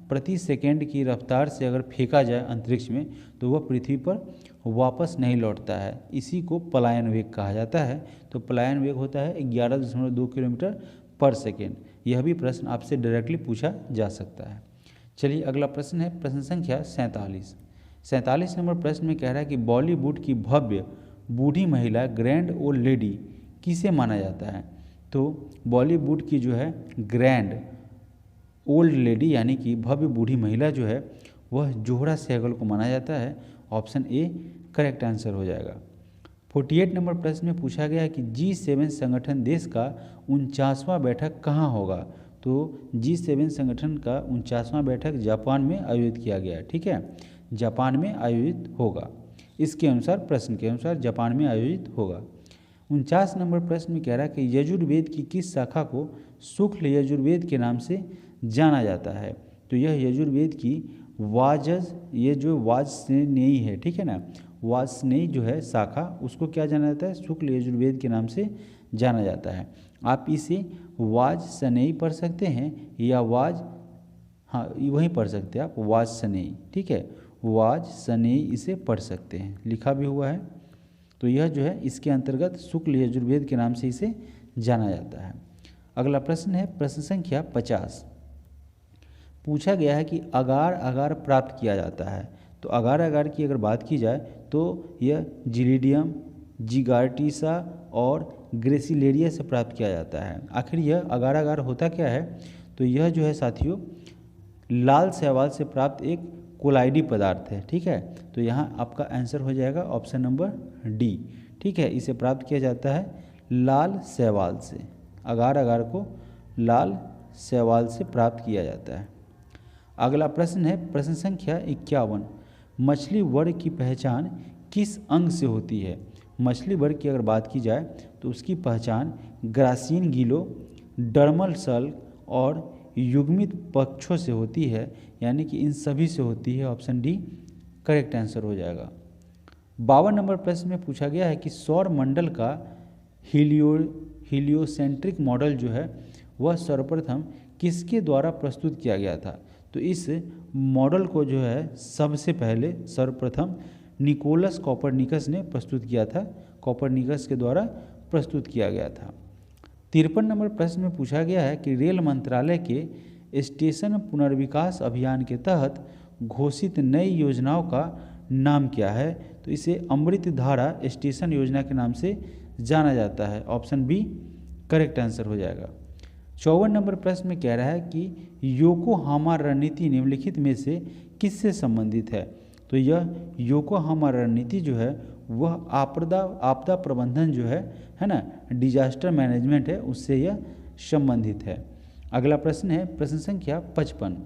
प्रति सेकेंड की रफ्तार से अगर फेंका जाए अंतरिक्ष में तो वह पृथ्वी पर वापस नहीं लौटता है, इसी को पलायन वेग कहा जाता है। तो पलायन वेग होता है 11.2 किलोमीटर पर सेकेंड। यह भी प्रश्न आपसे डायरेक्टली पूछा जा सकता है। चलिए अगला प्रश्न है प्रश्न संख्या 47। 47 नंबर प्रश्न में कह रहा है कि बॉलीवुड की भव्य बूढ़ी महिला ग्रैंड ओल्ड लेडी किसे माना जाता है। तो बॉलीवुड की जो है ग्रैंड ओल्ड लेडी यानी कि भव्य बूढ़ी महिला जो है वह जोहरा सहगल को माना जाता है। ऑप्शन ए करेक्ट आंसर हो जाएगा। 48 नंबर प्रश्न में पूछा गया है कि G7 संगठन देश का 49वां बैठक कहाँ होगा। तो G7 संगठन का 49वां बैठक जापान में आयोजित किया गया है, ठीक है, जापान में आयोजित होगा। इसके अनुसार प्रश्न के अनुसार जापान में आयोजित होगा। 49 नंबर प्रश्न में कह रहा है कि यजुर्वेद की किस शाखा को शुक्ल यजुर्वेद के नाम से जाना जाता है। तो यह यजुर्वेद की वाजज, ये जो वाजस्नेयी है, ठीक है ना, वाजस्नेयी जो है शाखा उसको क्या जाना जाता है, शुक्ल यजुर्वेद के नाम से जाना जाता है। आप इसे वाजस्नेयी पढ़ सकते हैं या हाँ वहीं पढ़ सकते हैं आप वाजस्नेयी, ठीक है, वाजस्नेयी इसे पढ़ सकते हैं, लिखा भी हुआ है। तो यह जो है इसके अंतर्गत शुक्ल यजुर्वेद के नाम से इसे जाना जाता है। अगला प्रश्न है प्रश्न संख्या 50। पूछा गया है कि अगार अगार प्राप्त किया जाता है। तो अगार अगार की अगर बात की जाए तो यह जिलीडियम, जिगार्टीसा और ग्रेसिलेरिया से प्राप्त किया जाता है। आखिर यह अगार अगार होता क्या है। तो यह जो है साथियों लाल शैवाल से प्राप्त एक कोलाइडी पदार्थ है, ठीक है। तो यहाँ आपका आंसर हो जाएगा ऑप्शन नंबर डी, ठीक है, इसे प्राप्त किया जाता है लाल शैवाल से। अगार अगार को लाल शैवाल से प्राप्त किया जाता है। अगला प्रश्न है प्रश्न संख्या 51। मछली वर्ग की पहचान किस अंग से होती है। मछली वर्ग की अगर बात की जाए तो उसकी पहचान ग्रासीन गिलो, डर्मल सल्क और युग्मित पक्षों से होती है, यानी कि इन सभी से होती है। ऑप्शन डी करेक्ट आंसर हो जाएगा। 52 नंबर प्रश्न में पूछा गया है कि सौर मंडल का हीलियोसेंट्रिक मॉडल जो है वह सर्वप्रथम किसके द्वारा प्रस्तुत किया गया था। तो इस मॉडल को जो है सबसे पहले सर्वप्रथम निकोलस कोपरनिकस ने प्रस्तुत किया था, कोपरनिकस के द्वारा प्रस्तुत किया गया था। 53 नंबर प्रश्न में पूछा गया है कि रेल मंत्रालय के स्टेशन पुनर्विकास अभियान के तहत घोषित नई योजनाओं का नाम क्या है। तो इसे अमृत धारा स्टेशन योजना के नाम से जाना जाता है। ऑप्शन बी करेक्ट आंसर हो जाएगा। 54 नंबर प्रश्न में कह रहा है कि योकोहामा रणनीति निम्नलिखित में से किससे संबंधित है। तो यह योकोहामा रणनीति जो है वह आपदा प्रबंधन जो है ना, डिजास्टर मैनेजमेंट है, उससे यह संबंधित है। अगला प्रश्न है प्रश्न संख्या 55।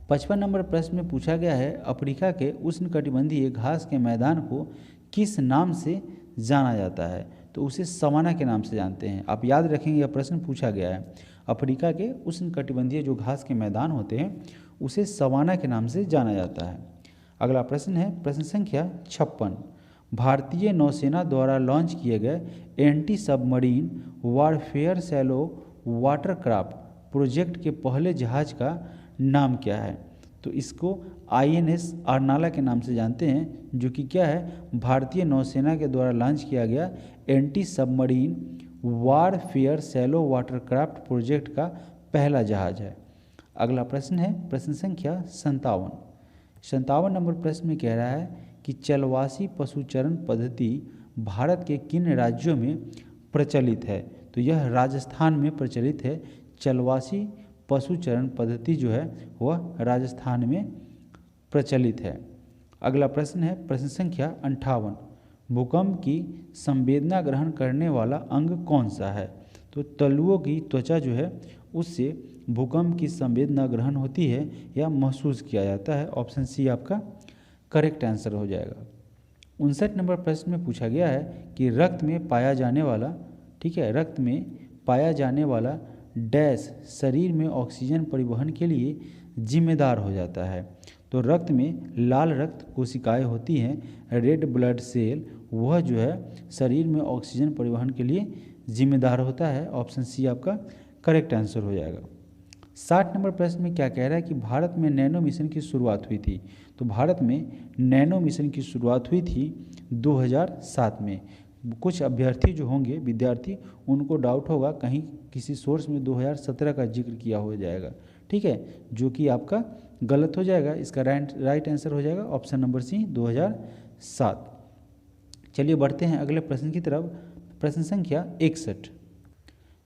55 नंबर प्रश्न में पूछा गया है अफ्रीका के उष्णकटिबंधीय घास के मैदान को किस नाम से जाना जाता है। तो उसे सवाना के नाम से जानते हैं। आप याद रखेंगे यह प्रश्न पूछा गया है। अफ्रीका के उष्णकटिबंधीय जो घास के मैदान होते हैं उसे सवाना के नाम से जाना जाता है। अगला प्रश्न है प्रश्न संख्या 56। भारतीय नौसेना द्वारा लॉन्च किए गए anti submarine warfare shallow watercraft project के पहले जहाज का नाम क्या है। तो इसको INS अर्नाला के नाम से जानते हैं, जो कि क्या है भारतीय नौसेना के द्वारा लॉन्च किया गया anti submarine warfare shallow watercraft project का पहला जहाज है। अगला प्रश्न है प्रश्न संख्या 57। 57 नंबर प्रश्न में कह रहा है कि चलवासी पशुचरण पद्धति भारत के किन राज्यों में प्रचलित है। तो यह राजस्थान में प्रचलित है चलवासी पशुचरण पद्धति जो है वह राजस्थान में प्रचलित है। अगला प्रश्न है प्रश्न संख्या 58, भूकंप की संवेदना ग्रहण करने वाला अंग कौन सा है? तो तलुओं की त्वचा जो है उससे भूकंप की संवेदना ग्रहण होती है या महसूस किया जाता है। ऑप्शन सी आपका करेक्ट आंसर हो जाएगा। 59 नंबर प्रश्न में पूछा गया है कि रक्त में पाया जाने वाला, ठीक है, रक्त में पाया जाने वाला डैश शरीर में ऑक्सीजन परिवहन के लिए जिम्मेदार हो जाता है। तो रक्त में लाल रक्त कोशिकाएं होती हैं, रेड ब्लड सेल, वह जो है शरीर में ऑक्सीजन परिवहन के लिए जिम्मेदार होता है। ऑप्शन सी आपका करेक्ट आंसर हो जाएगा। 60 नंबर प्रश्न में क्या कह रहा है कि भारत में नैनो मिशन की शुरुआत हुई थी? तो भारत में नैनो मिशन की शुरुआत हुई थी 2007 में। कुछ अभ्यर्थी जो होंगे, विद्यार्थी, उनको डाउट होगा कहीं किसी सोर्स में 2017 का जिक्र किया हो जाएगा, ठीक है, जो कि आपका गलत हो जाएगा। इसका राइट आंसर हो जाएगा ऑप्शन नंबर सी 2007। चलिए बढ़ते हैं अगले प्रश्न की तरफ। प्रश्न संख्या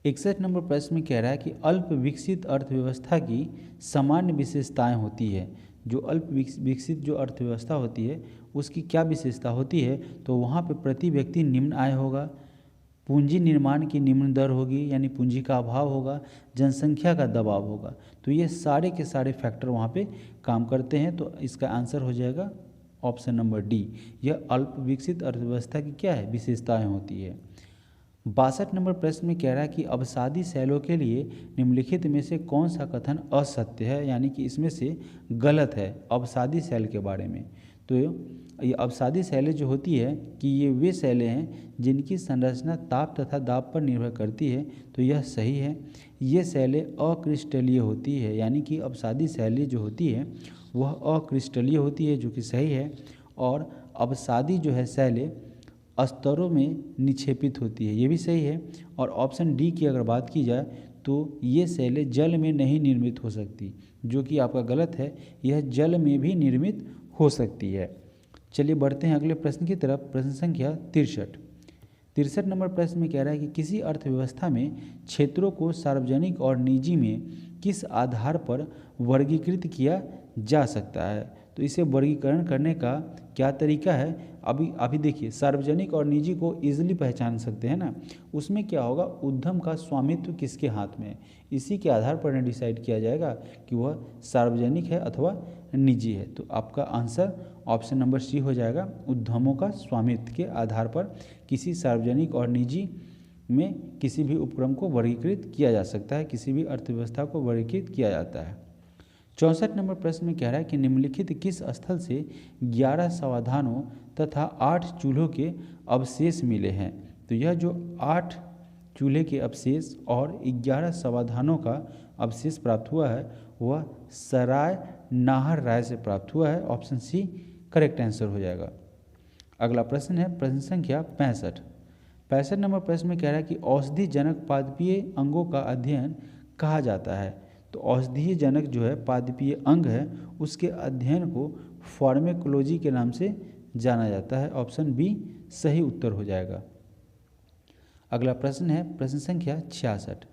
61 नंबर प्रश्न में कह रहा है कि अल्प विकसित अर्थव्यवस्था की सामान्य विशेषताएं होती है। जो अल्प विकसित जो अर्थव्यवस्था होती है उसकी क्या विशेषता होती है? तो वहाँ पे प्रति व्यक्ति निम्न आय होगा, पूंजी निर्माण की निम्न दर होगी यानी पूंजी का अभाव होगा, जनसंख्या का दबाव होगा। तो ये सारे के सारे फैक्टर वहाँ पे काम करते हैं। तो इसका आंसर हो जाएगा ऑप्शन नंबर डी। यह अल्प विकसित अर्थव्यवस्था की क्या है? विशेषताएं होती है। 62 नंबर प्रश्न में कह रहा है कि अवसादी शैलों के लिए निम्नलिखित में से कौन सा कथन असत्य है, यानी कि इसमें से गलत है अवसादी शैल के बारे में। तो ये अवसादी शैलें जो होती है कि ये वे शैलें हैं जिनकी संरचना ताप तथा दाब पर निर्भर करती है। तो यह सही है। ये शैलें अक्रिस्टलीय होती है, यानी कि अवसादी शैलें जो होती है वह अक्रिस्टलीय होती है, जो कि सही है। और अवसादी जो है शैलें स्तरों में निक्षेपित होती है, ये भी सही है। और ऑप्शन डी की अगर बात की जाए तो ये शैलें जल में नहीं निर्मित हो सकती, जो कि आपका गलत है। यह जल में भी निर्मित हो सकती है। चलिए बढ़ते हैं अगले प्रश्न की तरफ। प्रश्न संख्या 63 नंबर प्रश्न में कह रहा है कि किसी अर्थव्यवस्था में क्षेत्रों को सार्वजनिक और निजी में किस आधार पर वर्गीकृत किया जा सकता है? तो इसे वर्गीकरण करने का क्या तरीका है? अभी देखिए, सार्वजनिक और निजी को ईजिली पहचान सकते हैं ना। उसमें क्या होगा, उद्यम का स्वामित्व किसके हाथ में है, इसी के आधार पर डिसाइड किया जाएगा कि वह सार्वजनिक है अथवा निजी है। तो आपका आंसर ऑप्शन नंबर सी हो जाएगा। उद्यमों का स्वामित्व के आधार पर किसी सार्वजनिक और निजी में किसी भी उपक्रम को वर्गीकृत किया जा सकता है, किसी भी अर्थव्यवस्था को वर्गीकृत किया जाता है। 64 नंबर प्रश्न में कह रहा है कि निम्नलिखित किस स्थल से 11 समाधानों तथा 8 चूल्हों के अवशेष मिले हैं? तो यह जो 8 चूल्हे के अवशेष और 11 समाधानों का अवशेष प्राप्त हुआ है वह सराय नाहर राय से प्राप्त हुआ है। ऑप्शन सी करेक्ट आंसर हो जाएगा। अगला प्रश्न है प्रश्न संख्या 65 नंबर प्रश्न में कह रहा है कि औषधि जनक पादपीय अंगों का अध्ययन कहा जाता है। तो औषधीय जनक जो है पादपीय अंग है, उसके अध्ययन को फार्मेकोलॉजी के नाम से जाना जाता है। ऑप्शन बी सही उत्तर हो जाएगा। अगला प्रश्न है प्रश्न संख्या 66,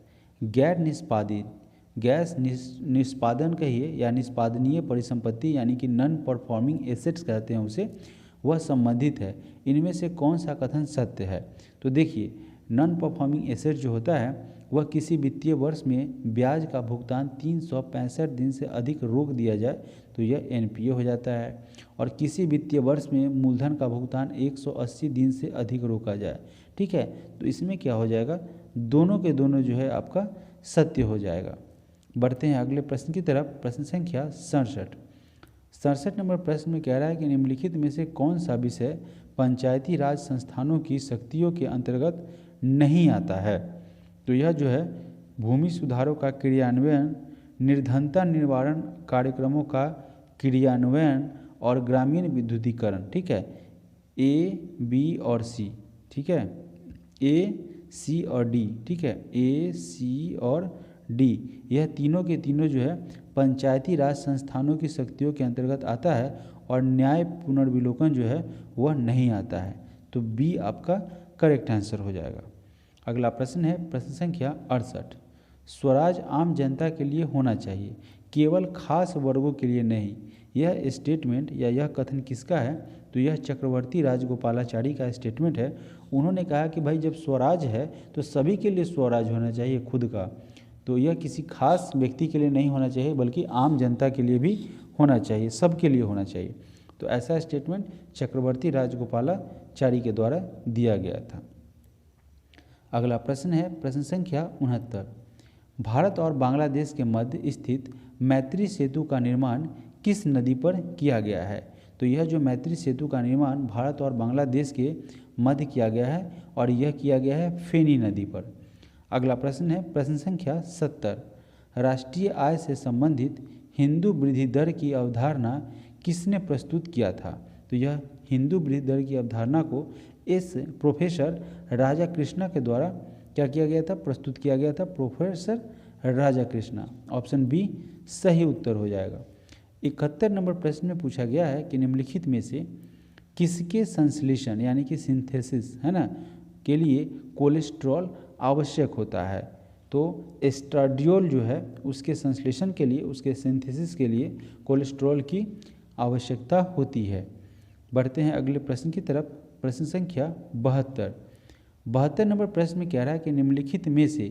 गैस निष्पादन कहिए या निष्पादनीय परिसंपत्ति यानी कि नॉन परफॉर्मिंग एसेट्स कहते हैं उसे, वह संबंधित है। इनमें से कौन सा कथन सत्य है? तो देखिए, नॉन परफॉर्मिंग एसेट जो होता है वह किसी वित्तीय वर्ष में ब्याज का भुगतान 365 दिन से अधिक रोक दिया जाए तो यह एनपीए हो जाता है। और किसी वित्तीय वर्ष में मूलधन का भुगतान 180 दिन से अधिक रोका जाए, ठीक है, तो इसमें क्या हो जाएगा, दोनों के दोनों जो है आपका सत्य हो जाएगा। बढ़ते हैं अगले प्रश्न की तरफ। प्रश्न संख्या 67 नंबर प्रश्न में कह रहा है कि निम्नलिखित में से कौन सा विषय पंचायती राज संस्थानों की शक्तियों के अंतर्गत नहीं आता है? तो यह जो है भूमि सुधारों का क्रियान्वयन, निर्धनता निवारण कार्यक्रमों का क्रियान्वयन और ग्रामीण विद्युतीकरण, ठीक है, ए बी और सी, ठीक है, ए सी और डी, ठीक है, ए सी और डी, यह तीनों के तीनों जो है पंचायती राज संस्थानों की शक्तियों के अंतर्गत आता है और न्याय पुनर्विलोकन जो है वह नहीं आता है। तो बी आपका करेक्ट आंसर हो जाएगा। अगला प्रश्न है प्रश्न संख्या 68, स्वराज आम जनता के लिए होना चाहिए, केवल खास वर्गों के लिए नहीं। यह स्टेटमेंट या यह कथन किसका है? तो यह चक्रवर्ती राजगोपालाचारी का स्टेटमेंट है। उन्होंने कहा कि भाई जब स्वराज है तो सभी के लिए स्वराज होना चाहिए खुद का, तो यह किसी खास व्यक्ति के लिए नहीं होना चाहिए बल्कि आम जनता के लिए भी होना चाहिए, सबके लिए होना चाहिए। तो ऐसा स्टेटमेंट चक्रवर्ती राजगोपालाचारी के द्वारा दिया गया था। अगला प्रश्न है प्रश्न संख्या 69। भारत और बांग्लादेश के मध्य स्थित मैत्री सेतु का निर्माण किस नदी पर किया गया है? तो यह जो मैत्री सेतु का निर्माण भारत और बांग्लादेश के मध्य किया गया है और यह किया गया है फेनी नदी पर। अगला प्रश्न है प्रश्न संख्या 70। राष्ट्रीय आय से संबंधित हिंदू वृद्धि दर की अवधारणा किसने प्रस्तुत किया था? तो यह हिंदू वृद्धि दर की अवधारणा को इस प्रोफेसर राजा कृष्णा के द्वारा क्या किया गया था? प्रस्तुत किया गया था, प्रोफेसर राजा कृष्णा। ऑप्शन बी सही उत्तर हो जाएगा। 71 नंबर प्रश्न में पूछा गया है कि निम्नलिखित में से किसके संश्लेषण यानी कि सिंथेसिस है ना के लिए कोलेस्ट्रॉल आवश्यक होता है? तो एस्ट्राडियोल जो है उसके संश्लेषण के लिए, उसके सिंथेसिस के लिए कोलेस्ट्रॉल की आवश्यकता होती है। बढ़ते हैं अगले प्रश्न की तरफ। प्रश्न संख्या 72। 72 नंबर प्रश्न में कह रहा है कि निम्नलिखित में से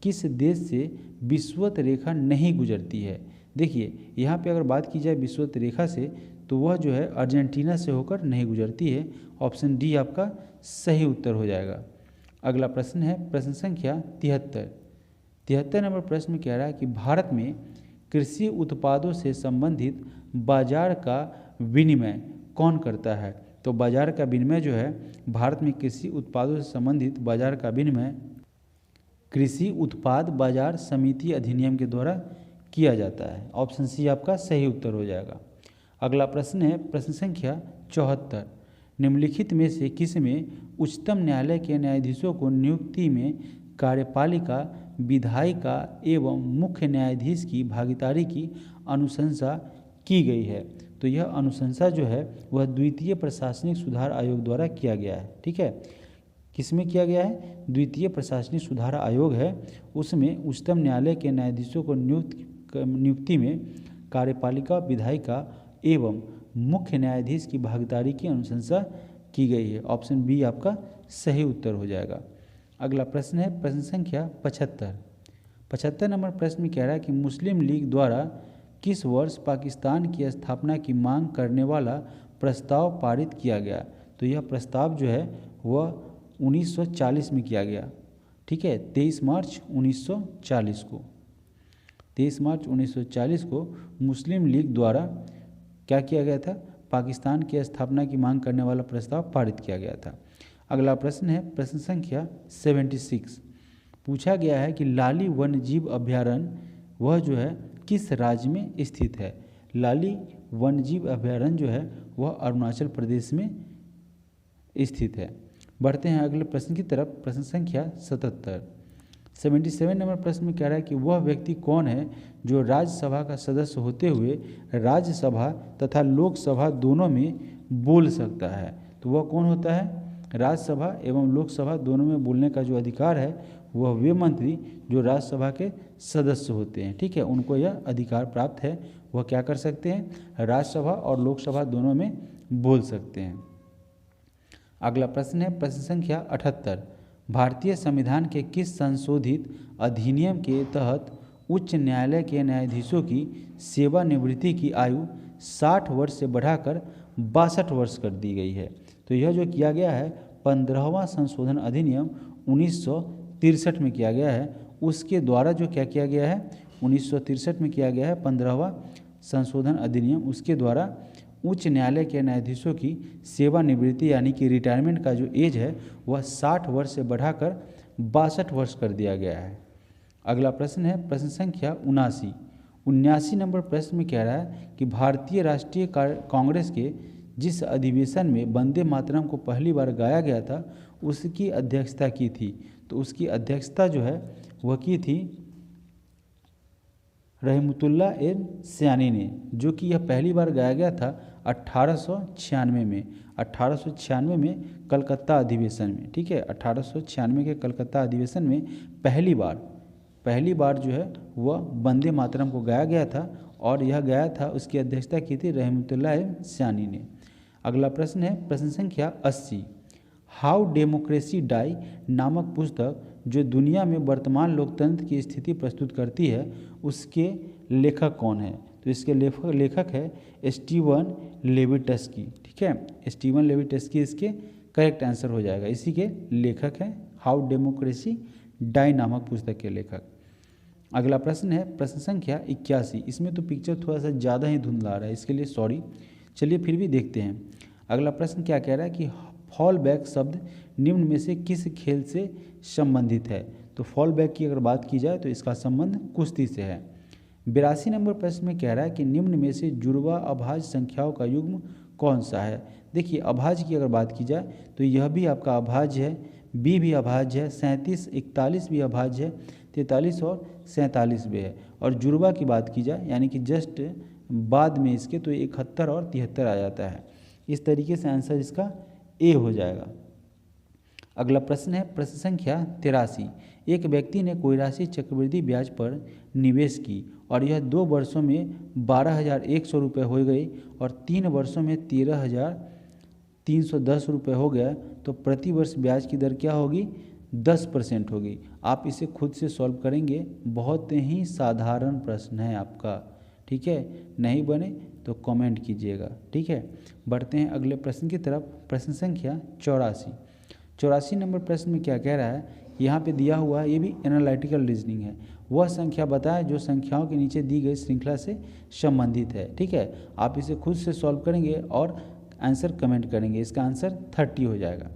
किस देश से विषुवत रेखा नहीं गुजरती है? देखिए यहाँ पे अगर बात की जाए विषुवत रेखा से तो वह जो है अर्जेंटीना से होकर नहीं गुजरती है। ऑप्शन डी आपका सही उत्तर हो जाएगा। अगला प्रश्न है प्रश्न संख्या 73। 73 नंबर प्रश्न में कह रहा है कि भारत में कृषि उत्पादों से संबंधित बाजार का विनिमय कौन करता है? तो बाजार का विनिमय जो है भारत में कृषि उत्पादों से संबंधित बाजार का विनिमय कृषि उत्पाद बाजार समिति अधिनियम के द्वारा किया जाता है। ऑप्शन सी आपका सही उत्तर हो जाएगा। अगला प्रश्न है प्रश्न संख्या 74। निम्नलिखित में से किस में उच्चतम न्यायालय के न्यायाधीशों को नियुक्ति में कार्यपालिका, विधायिका एवं मुख्य न्यायाधीश की भागीदारी की अनुशंसा की गई है? तो यह अनुशंसा जो है वह द्वितीय प्रशासनिक सुधार आयोग द्वारा किया गया है। ठीक है, किसमें किया गया है? द्वितीय प्रशासनिक सुधार आयोग है, उसमें उच्चतम न्यायालय के न्यायाधीशों को नियुक्ति में कार्यपालिका, विधायिका एवं मुख्य न्यायाधीश की भागीदारी की अनुशंसा की गई है। ऑप्शन बी आपका सही उत्तर हो जाएगा। अगला प्रश्न है प्रश्न संख्या 75। 75 नंबर प्रश्न में कह रहा है कि मुस्लिम लीग द्वारा किस वर्ष पाकिस्तान की स्थापना की मांग करने वाला प्रस्ताव पारित किया गया? तो यह प्रस्ताव जो है वह 1940 में किया गया। ठीक है, 23 मार्च 1940 को 23 मार्च 1940 को मुस्लिम लीग द्वारा क्या किया गया था? पाकिस्तान की स्थापना की मांग करने वाला प्रस्ताव पारित किया गया था। अगला प्रश्न है प्रश्न संख्या 76। पूछा गया है कि लाली वन्यजीव अभयारण्य वह जो है किस राज्य में स्थित है? लाली वन्यजीव अभयारण्य जो है वह अरुणाचल प्रदेश में स्थित है। बढ़ते हैं अगले प्रश्न की तरफ। प्रश्न संख्या 77। 77 नंबर प्रश्न में कह रहा है कि वह व्यक्ति कौन है जो राज्यसभा का सदस्य होते हुए राज्यसभा तथा लोकसभा दोनों में बोल सकता है? तो वह कौन होता है? राज्यसभा एवं लोकसभा दोनों में बोलने का जो अधिकार है वह वे मंत्री जो राज्यसभा के सदस्य होते हैं, ठीक है, उनको यह अधिकार प्राप्त है। वह क्या कर सकते हैं? राज्यसभा और लोकसभा दोनों में बोल सकते हैं। अगला प्रश्न है प्रश्न संख्या 78। भारतीय संविधान के किस संशोधित अधिनियम के तहत उच्च न्यायालय के न्यायाधीशों की सेवानिवृत्ति की आयु 60 वर्ष से बढ़ाकर 62 वर्ष कर दी गई है? तो यह जो किया गया है 15वां संशोधन अधिनियम 1963 में किया गया है। उसके द्वारा जो क्या किया गया है 1963 में किया गया है 15वां संशोधन अधिनियम, उसके द्वारा उच्च न्यायालय के न्यायाधीशों की सेवानिवृत्ति यानी कि रिटायरमेंट का जो एज है वह 60 वर्ष से बढ़ाकर 62 वर्ष कर दिया गया है। अगला प्रश्न है प्रश्न संख्या 79 नंबर प्रश्न में कह रहा है कि भारतीय राष्ट्रीय कांग्रेस के जिस अधिवेशन में वंदे मातरम को पहली बार गाया गया था उसकी अध्यक्षता की थी? तो उसकी अध्यक्षता जो है वह की थी रहमतुल्लाह एन सयानी ने, जो कि यह पहली बार गाया गया था 1896 में। 1896 में कलकत्ता अधिवेशन में, ठीक है, 1896 के कलकत्ता अधिवेशन में पहली बार पहली बार जो है वह वंदे मातरम को गाया गया था और यह गाया था, उसकी अध्यक्षता की थी रहमतुल्लाह सानी ने। अगला प्रश्न है प्रश्न संख्या 80। हाउ डेमोक्रेसी डाई नामक पुस्तक जो दुनिया में वर्तमान लोकतंत्र की स्थिति प्रस्तुत करती है, उसके लेखक कौन है? तो इसके लेखक है स्टीवन लेविटस्की। ठीक है, स्टीवन लेविटस्की इसके करेक्ट आंसर हो जाएगा। इसी के लेखक हैं हाउ डेमोक्रेसी डाई नामक पुस्तक के लेखक। अगला प्रश्न है प्रश्न संख्या 81। इसमें तो पिक्चर थोड़ा सा ज़्यादा ही धुंधला रहा है, इसके लिए सॉरी। चलिए फिर भी देखते हैं। अगला प्रश्न क्या कह रहा है कि फॉल बैक शब्द निम्न में से किस खेल से संबंधित है? तो फॉल बैक की अगर बात की जाए तो इसका संबंध कुश्ती से है। 82 नंबर प्रश्न में कह रहा है कि निम्न में से जुड़वा अभाज्य संख्याओं का युग्म कौन सा है? देखिए अभाज्य की अगर बात की जाए तो यह भी आपका अभाज्य है, बी भी अभाज्य है, 37 41 भी अभाज्य है, 43 और 47 भी है। और जुड़वा की बात की जाए यानी कि जस्ट बाद में इसके तो 71 और 73 आ जाता है। इस तरीके से आंसर इसका ए हो जाएगा। अगला प्रश्न है प्रश्न संख्या 83। एक व्यक्ति ने कोई राशि चक्रवृद्धि ब्याज पर निवेश की और यह 2 वर्षों में 12,100 रुपये हो गई और 3 वर्षों में 13,310 रुपये हो गया, तो प्रति वर्ष ब्याज की दर क्या होगी? 10% होगी। आप इसे खुद से सॉल्व करेंगे, बहुत ही साधारण प्रश्न है आपका। ठीक है, नहीं बने तो कमेंट कीजिएगा। ठीक है, बढ़ते हैं अगले प्रश्न की तरफ। प्रश्न संख्या 84। 84 नंबर प्रश्न में क्या कह रहा है? यहाँ पे दिया हुआ है, ये भी एनालिटिकल रीजनिंग है। वह संख्या बताएं जो संख्याओं के नीचे दी गई श्रृंखला से संबंधित है। ठीक है, आप इसे खुद से सॉल्व करेंगे और आंसर कमेंट करेंगे। इसका आंसर 30 हो जाएगा।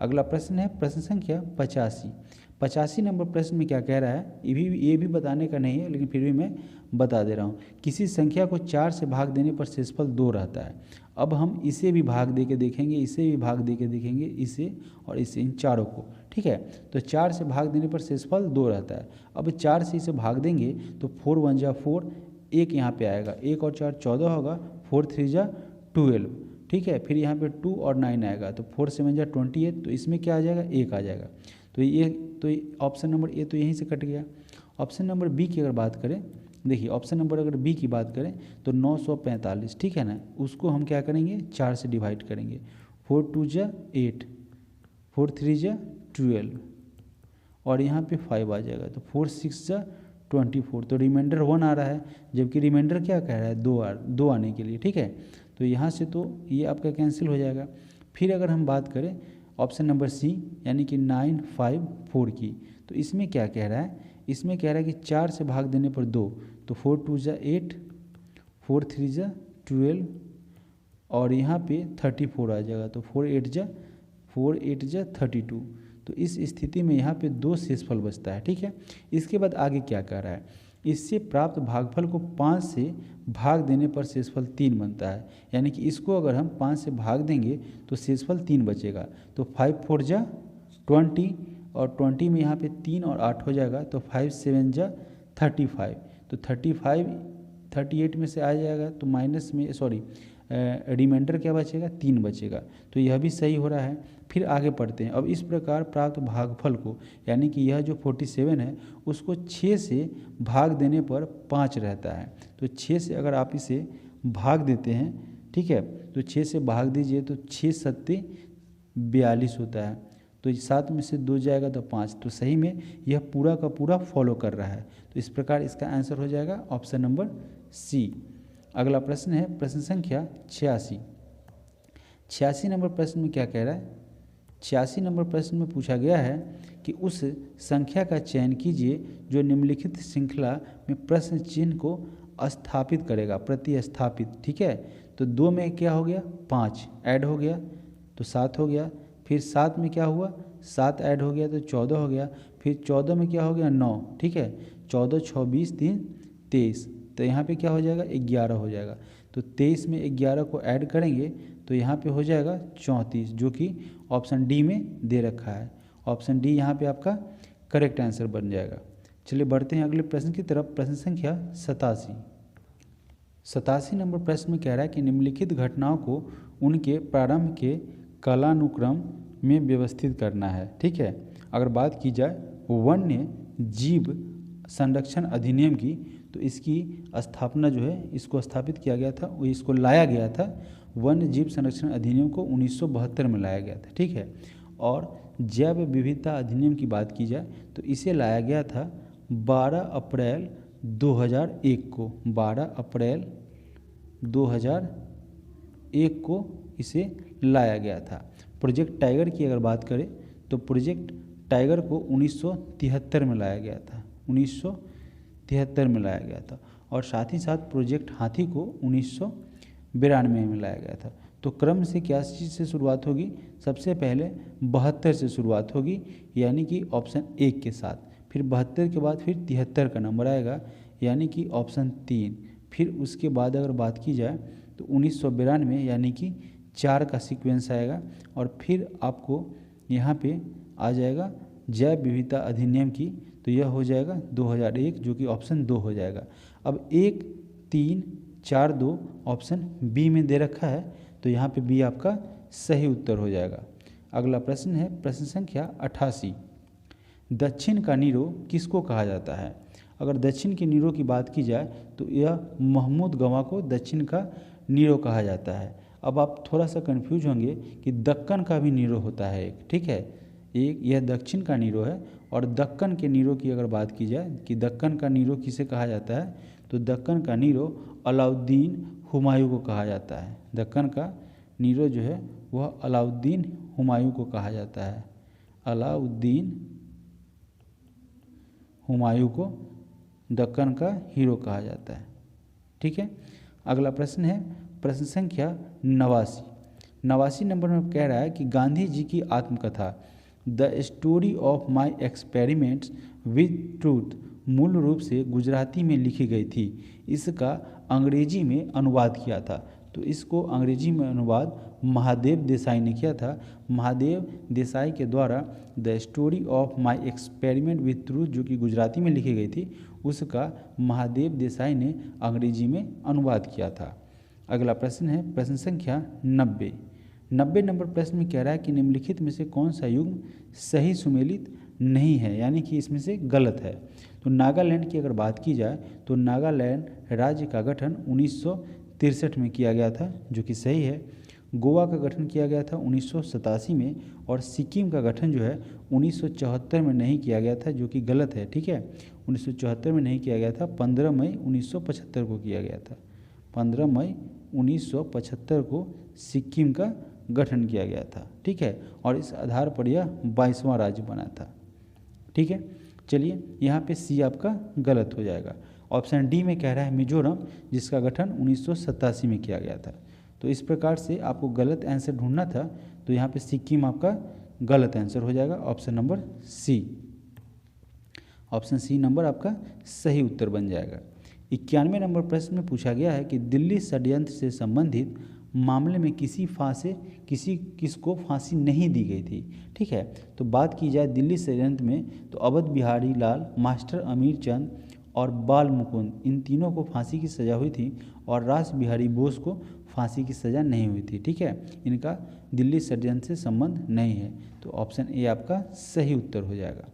अगला प्रश्न है प्रश्न संख्या 85। 85 नंबर प्रश्न में क्या कह रहा है? ये भी बताने का नहीं है, लेकिन फिर भी मैं बता दे रहा हूँ। किसी संख्या को 4 से भाग देने पर शेषफल 2 रहता है। अब हम इसे भी भाग दे के देखेंगे, इसे भी भाग दे के देखेंगे, इसे और इसे, इन चारों को। ठीक है, तो 4 से भाग देने पर शेषफल 2 रहता है। अब 4 से इसे भाग देंगे तो 4 1 जा 4, 1 यहाँ पे आएगा, 1 और 4 14 होगा, 4 3 जा 12। ठीक है, फिर यहाँ पे 2 और 9 आएगा, तो 4 7 जा 28, तो इसमें क्या आ जाएगा? 1 आ जाएगा। तो ऑप्शन नंबर ए तो यहीं से कट गया। ऑप्शन नंबर बी की अगर बात करें, देखिए ऑप्शन नंबर अगर बी की बात करें तो 945। ठीक है ना, उसको हम क्या करेंगे? 4 से डिवाइड करेंगे। 4 2 जा 8, 4 3 जा 12 और यहाँ पे 5 आ जाएगा, तो 4 6 जा 24। तो रिमाइंडर 1 आ रहा है, जबकि रिमाइंडर क्या कह रहा है? 2 आने के लिए। ठीक है, तो यहाँ से तो ये आपका कैंसिल हो जाएगा। फिर अगर हम बात करें ऑप्शन नंबर सी यानी कि 9 5 4 की, तो इसमें क्या कह रहा है? इसमें कह रहा है कि 4 से भाग देने पर 2, तो 4 2 जा 8, 4 3 जा 12 और यहाँ पे 34 आ जाएगा, तो 4 8 जा 32। तो इस स्थिति में यहाँ पे 2 शेषफल बचता है। ठीक है, इसके बाद आगे क्या कह रहा है? इससे प्राप्त भागफल को 5 से भाग देने पर शेषफल 3 बनता है। यानी कि इसको अगर हम 5 से भाग देंगे तो शेषफल 3 बचेगा। तो 5 4 जा 20 और 20 में यहाँ पे 3 और 8 हो जाएगा, तो 5 7 जा 35। तो 35 38 में से आ जाएगा, तो माइनस में रिमाइंडर क्या बचेगा? 3 बचेगा। तो यह भी सही हो रहा है। फिर आगे पढ़ते हैं। अब इस प्रकार प्राप्त भागफल को, यानी कि यह जो 47 है उसको 6 से भाग देने पर 5 रहता है। तो 6 से अगर आप इसे भाग देते हैं, ठीक है, तो 6 से भाग दीजिए तो 6 7 42 होता है। तो 7 में से 2 जाएगा तो 5। तो सही में यह पूरा का पूरा फॉलो कर रहा है। तो इस प्रकार इसका आंसर हो जाएगा ऑप्शन नंबर सी। अगला प्रश्न है प्रश्न संख्या 86। 86 नंबर प्रश्न में क्या कह रहा है? 86 नंबर प्रश्न में पूछा गया है कि उस संख्या का चयन कीजिए जो निम्नलिखित श्रृंखला में प्रश्न चिन्ह को स्थापित करेगा, प्रतिस्थापित। ठीक है, तो 2 में क्या हो गया? 5 ऐड हो गया तो 7 हो गया। फिर 7 में क्या हुआ? 7 ऐड हो गया तो 14 हो गया। फिर 14 में क्या हो गया? 9। ठीक है, 14 6 20 3 23, तो यहाँ पे क्या हो जाएगा? 11 हो जाएगा। तो 23 में 11 को ऐड करेंगे तो यहाँ पे हो जाएगा 34, जो कि ऑप्शन डी में दे रखा है। ऑप्शन डी यहाँ पे आपका करेक्ट आंसर बन जाएगा। चलिए बढ़ते हैं अगले प्रश्न की तरफ। प्रश्न संख्या 87। 87 नंबर प्रश्न में कह रहा है कि निम्नलिखित घटनाओं को उनके प्रारंभ के कालानुक्रम में व्यवस्थित करना है। ठीक है, अगर बात की जाए वन्य जीव संरक्षण अधिनियम की, तो इसकी स्थापना जो है, इसको स्थापित किया गया था, वो इसको लाया गया था, वन्य जीव संरक्षण अधिनियम को 1972 में लाया गया था, ठीक है। और जैव विविधता अधिनियम की बात की जाए तो इसे लाया गया था 12 अप्रैल 2001 को, 12 अप्रैल 2001 को इसे लाया गया था। प्रोजेक्ट टाइगर की अगर बात करें तो प्रोजेक्ट टाइगर को 1973 में लाया गया था, 1973 में लाया गया था। और साथ ही साथ प्रोजेक्ट हाथी को 1992 में लाया गया था। तो क्रम से क्या चीज़ से शुरुआत होगी, सबसे पहले 72 से शुरुआत होगी, यानी कि ऑप्शन 1 के साथ, फिर 72 के बाद फिर 73 का नंबर आएगा, यानी कि ऑप्शन 3, फिर उसके बाद अगर बात की जाए तो 1992 यानी कि 4 का सीक्वेंस आएगा, और फिर आपको यहाँ पे आ जाएगा जैव विविधता अधिनियम की, तो यह हो जाएगा 2001, जो कि ऑप्शन 2 हो जाएगा। अब 1, 3, 4, 2 ऑप्शन बी में दे रखा है, तो यहाँ पे बी आपका सही उत्तर हो जाएगा। अगला प्रश्न है प्रश्न संख्या 88। दक्षिण का नीरो किसको कहा जाता है? अगर दक्षिण के नीरो की बात की जाए तो यह महमूद गवां को दक्षिण का नीरो कहा जाता है। अब आप थोड़ा सा कंफ्यूज होंगे कि दक्कन का भी नीरो होता है एक, ठीक है। एक यह दक्षिण का नीरो है, और दक्कन के नीरो की अगर बात की जाए कि दक्कन का नीरो किसे कहा जाता है, तो दक्कन का नीरो अलाउद्दीन हुमायूं को कहा जाता है। दक्कन का नीरो जो है वह अलाउद्दीन हुमायूं को कहा जाता है, अलाउद्दीन हुमायूं को दक्कन का हीरो कहा जाता है, ठीक है। अगला प्रश्न है प्रश्न संख्या 89। 89 नंबर में कह रहा है कि गांधी जी की आत्मकथा the story of my experiments with truth मूल रूप से गुजराती में लिखी गई थी, इसका अंग्रेजी में अनुवाद किया था। तो इसको अंग्रेजी में अनुवाद महादेव देसाई ने किया था। महादेव देसाई के द्वारा the story of my experiment with truth, जो कि गुजराती में लिखी गई थी, उसका महादेव देसाई ने अंग्रेजी में अनुवाद किया था। अगला प्रश्न है प्रश्न संख्या 90। 90 नंबर प्रश्न में कह रहा है कि निम्नलिखित में से कौन सा युग्म सही सुमेलित नहीं है, यानी कि इसमें से गलत है। तो नागालैंड की अगर बात की जाए तो नागालैंड राज्य का गठन 1963 में किया गया था, जो कि सही है। गोवा का गठन किया गया था 1987 में, और सिक्किम का गठन जो है 1974 में नहीं किया गया था, जो कि गलत है, ठीक है। 1974 में नहीं किया गया था, 15 मई 1975 को किया गया था। 15 मई 1975 को सिक्किम का गठन किया गया था, ठीक है। और इस आधार पर यह 22वां राज्य बना था, ठीक है। चलिए यहाँ पे सी आपका गलत हो जाएगा। ऑप्शन डी में कह रहा है मिजोरम, जिसका गठन 1987 में किया गया था। तो इस प्रकार से आपको गलत आंसर ढूंढना था, तो यहाँ पे सिक्किम आपका गलत आंसर हो जाएगा, option number C. Option C number आपका सही उत्तर बन जाएगा। 91 नंबर प्रश्न में पूछा गया है कि दिल्ली षड्यंत्र से संबंधित मामले में किसको फांसी नहीं दी गई थी, ठीक है। तो बात की जाए दिल्ली षड्यंत्र में तो अवध बिहारी लाल, मास्टर अमीर चंद और बाल मुकुंद, इन तीनों को फांसी की सज़ा हुई थी, और रास बिहारी बोस को फांसी की सज़ा नहीं हुई थी, ठीक है। इनका दिल्ली षड्यंत्र से संबंध नहीं है, तो ऑप्शन ए आपका सही उत्तर हो जाएगा।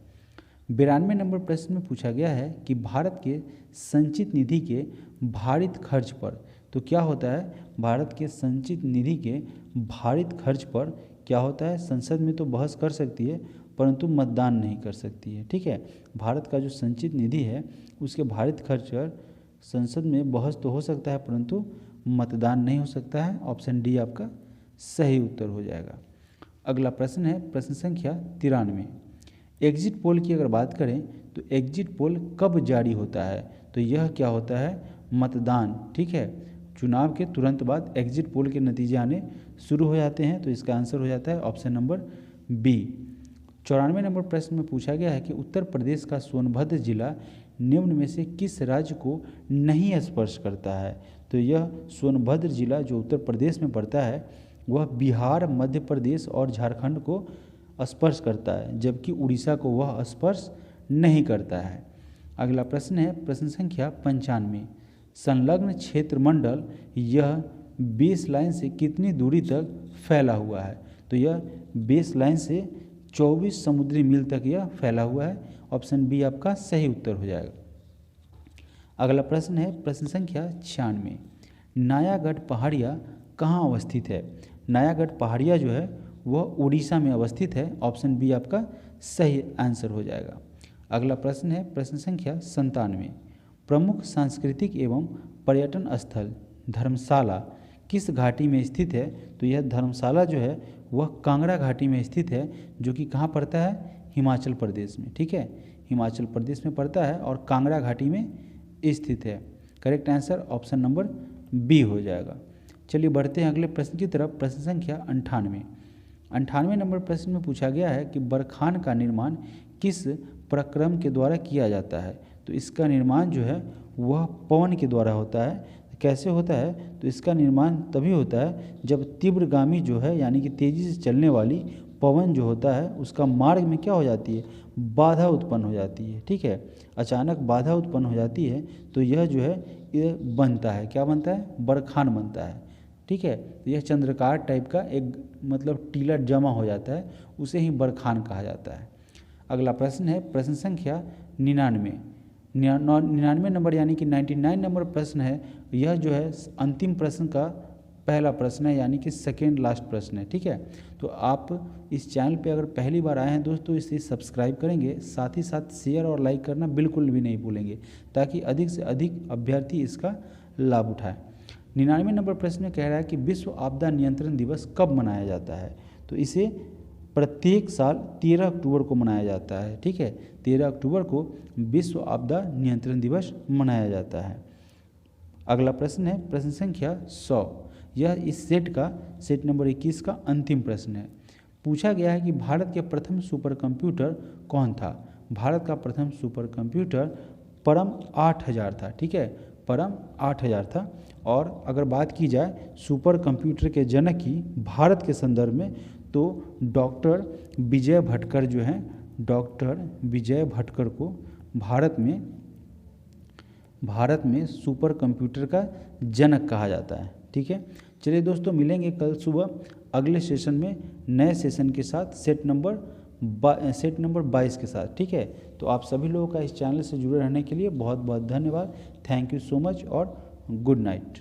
92 नंबर प्रश्न में पूछा गया है कि भारत के संचित निधि के भारित खर्च पर, तो क्या होता है भारत के संचित निधि के भारित खर्च पर क्या होता है, संसद में तो बहस कर सकती है परंतु मतदान नहीं कर सकती है, ठीक है। भारत का जो संचित निधि है उसके भारित खर्च पर संसद में बहस तो हो सकता है परंतु मतदान नहीं हो सकता है, ऑप्शन डी आपका सही उत्तर हो जाएगा। अगला प्रश्न है प्रश्न संख्या 93। एग्जिट पोल की अगर बात करें तो एग्जिट पोल कब जारी होता है, तो यह क्या होता है मतदान, ठीक है। चुनाव के तुरंत बाद एग्जिट पोल के नतीजे आने शुरू हो जाते हैं, तो इसका आंसर हो जाता है ऑप्शन नंबर बी। 94 नंबर प्रश्न में पूछा गया है कि उत्तर प्रदेश का सोनभद्र जिला निम्न में से किस राज्य को नहीं स्पर्श करता है, तो यह सोनभद्र जिला जो उत्तर प्रदेश में पड़ता है वह बिहार, मध्य प्रदेश और झारखंड को स्पर्श करता है, जबकि उड़ीसा को वह स्पर्श नहीं करता है। अगला प्रश्न है प्रश्न संख्या 95। संलग्न क्षेत्र मंडल यह बेस लाइन से कितनी दूरी तक फैला हुआ है, तो यह बेस लाइन से 24 समुद्री मील तक यह फैला हुआ है, ऑप्शन बी आपका सही उत्तर हो जाएगा। अगला प्रश्न है प्रश्न संख्या 96। नायागढ़ पहाड़िया कहाँ अवस्थित है? नायागढ़ पहाड़िया जो है वह उड़ीसा में अवस्थित है। ऑप्शन बी आपका सही आंसर हो जाएगा। अगला प्रश्न है प्रश्न संख्या 97। प्रमुख सांस्कृतिक एवं पर्यटन स्थल धर्मशाला किस घाटी में स्थित है? तो यह धर्मशाला जो है वह कांगड़ा घाटी में स्थित है, जो कि कहाँ पड़ता है? हिमाचल प्रदेश में। ठीक है, हिमाचल प्रदेश में पड़ता है और कांगड़ा घाटी में स्थित है। Correct answer option number B हो जाएगा। चलिए बढ़ते हैं अगले प्रश्न की तरफ। प्रश्न संख्या 98। 98 नंबर प्रश्न में पूछा गया है कि बरखान का निर्माण किस प्रक्रम के द्वारा किया जाता है? तो इसका निर्माण जो है वह पवन के द्वारा होता है। कैसे होता है? तो इसका निर्माण तभी होता है जब तीव्रगामी जो है यानी कि तेज़ी से चलने वाली पवन जो होता है उसका मार्ग में क्या हो जाती है? बाधा उत्पन्न हो जाती है। ठीक है, अचानक बाधा उत्पन्न हो जाती है तो यह जो है ये बनता है। क्या बनता है? बरखान बनता है। ठीक है, तो यह चंद्रकार टाइप का एक मतलब टीला जमा हो जाता है, उसे ही बरखान कहा जाता है। अगला प्रश्न है प्रश्न संख्या 99। 99 नंबर यानी कि 99 नंबर प्रश्न है। यह जो है अंतिम प्रश्न का पहला प्रश्न है, यानी कि सेकेंड लास्ट प्रश्न है। ठीक है, तो आप इस चैनल पे अगर पहली बार आए हैं दोस्तों इसे सब्सक्राइब करेंगे, साथ ही साथ शेयर और लाइक करना बिल्कुल भी नहीं भूलेंगे, ताकि अधिक से अधिक अभ्यर्थी इसका लाभ उठाएं। 99 नंबर प्रश्न कह रहा है कि विश्व आपदा नियंत्रण दिवस कब मनाया जाता है? तो इसे प्रत्येक साल 13 अक्टूबर को मनाया जाता है। ठीक है, 13 अक्टूबर को विश्व आपदा नियंत्रण दिवस मनाया जाता है। अगला प्रश्न है प्रश्न संख्या 100। यह इस सेट नंबर 21 का अंतिम प्रश्न है। पूछा गया है कि भारत के प्रथम सुपर कंप्यूटर कौन था? भारत का प्रथम सुपर कंप्यूटर परम 8000 था। ठीक है, परम 8000 था। और अगर बात की जाए सुपर कंप्यूटर के जनक की भारत के संदर्भ में, तो डॉक्टर विजय भटकर जो हैं, डॉक्टर विजय भटकर को भारत में सुपर कंप्यूटर का जनक कहा जाता है। ठीक है, चलिए दोस्तों मिलेंगे कल सुबह अगले सेशन में नए सेशन के साथ, सेट नंबर 22 के साथ। ठीक है, तो आप सभी लोगों का इस चैनल से जुड़े रहने के लिए बहुत बहुत धन्यवाद। थैंक यू सो मच और गुड नाइट।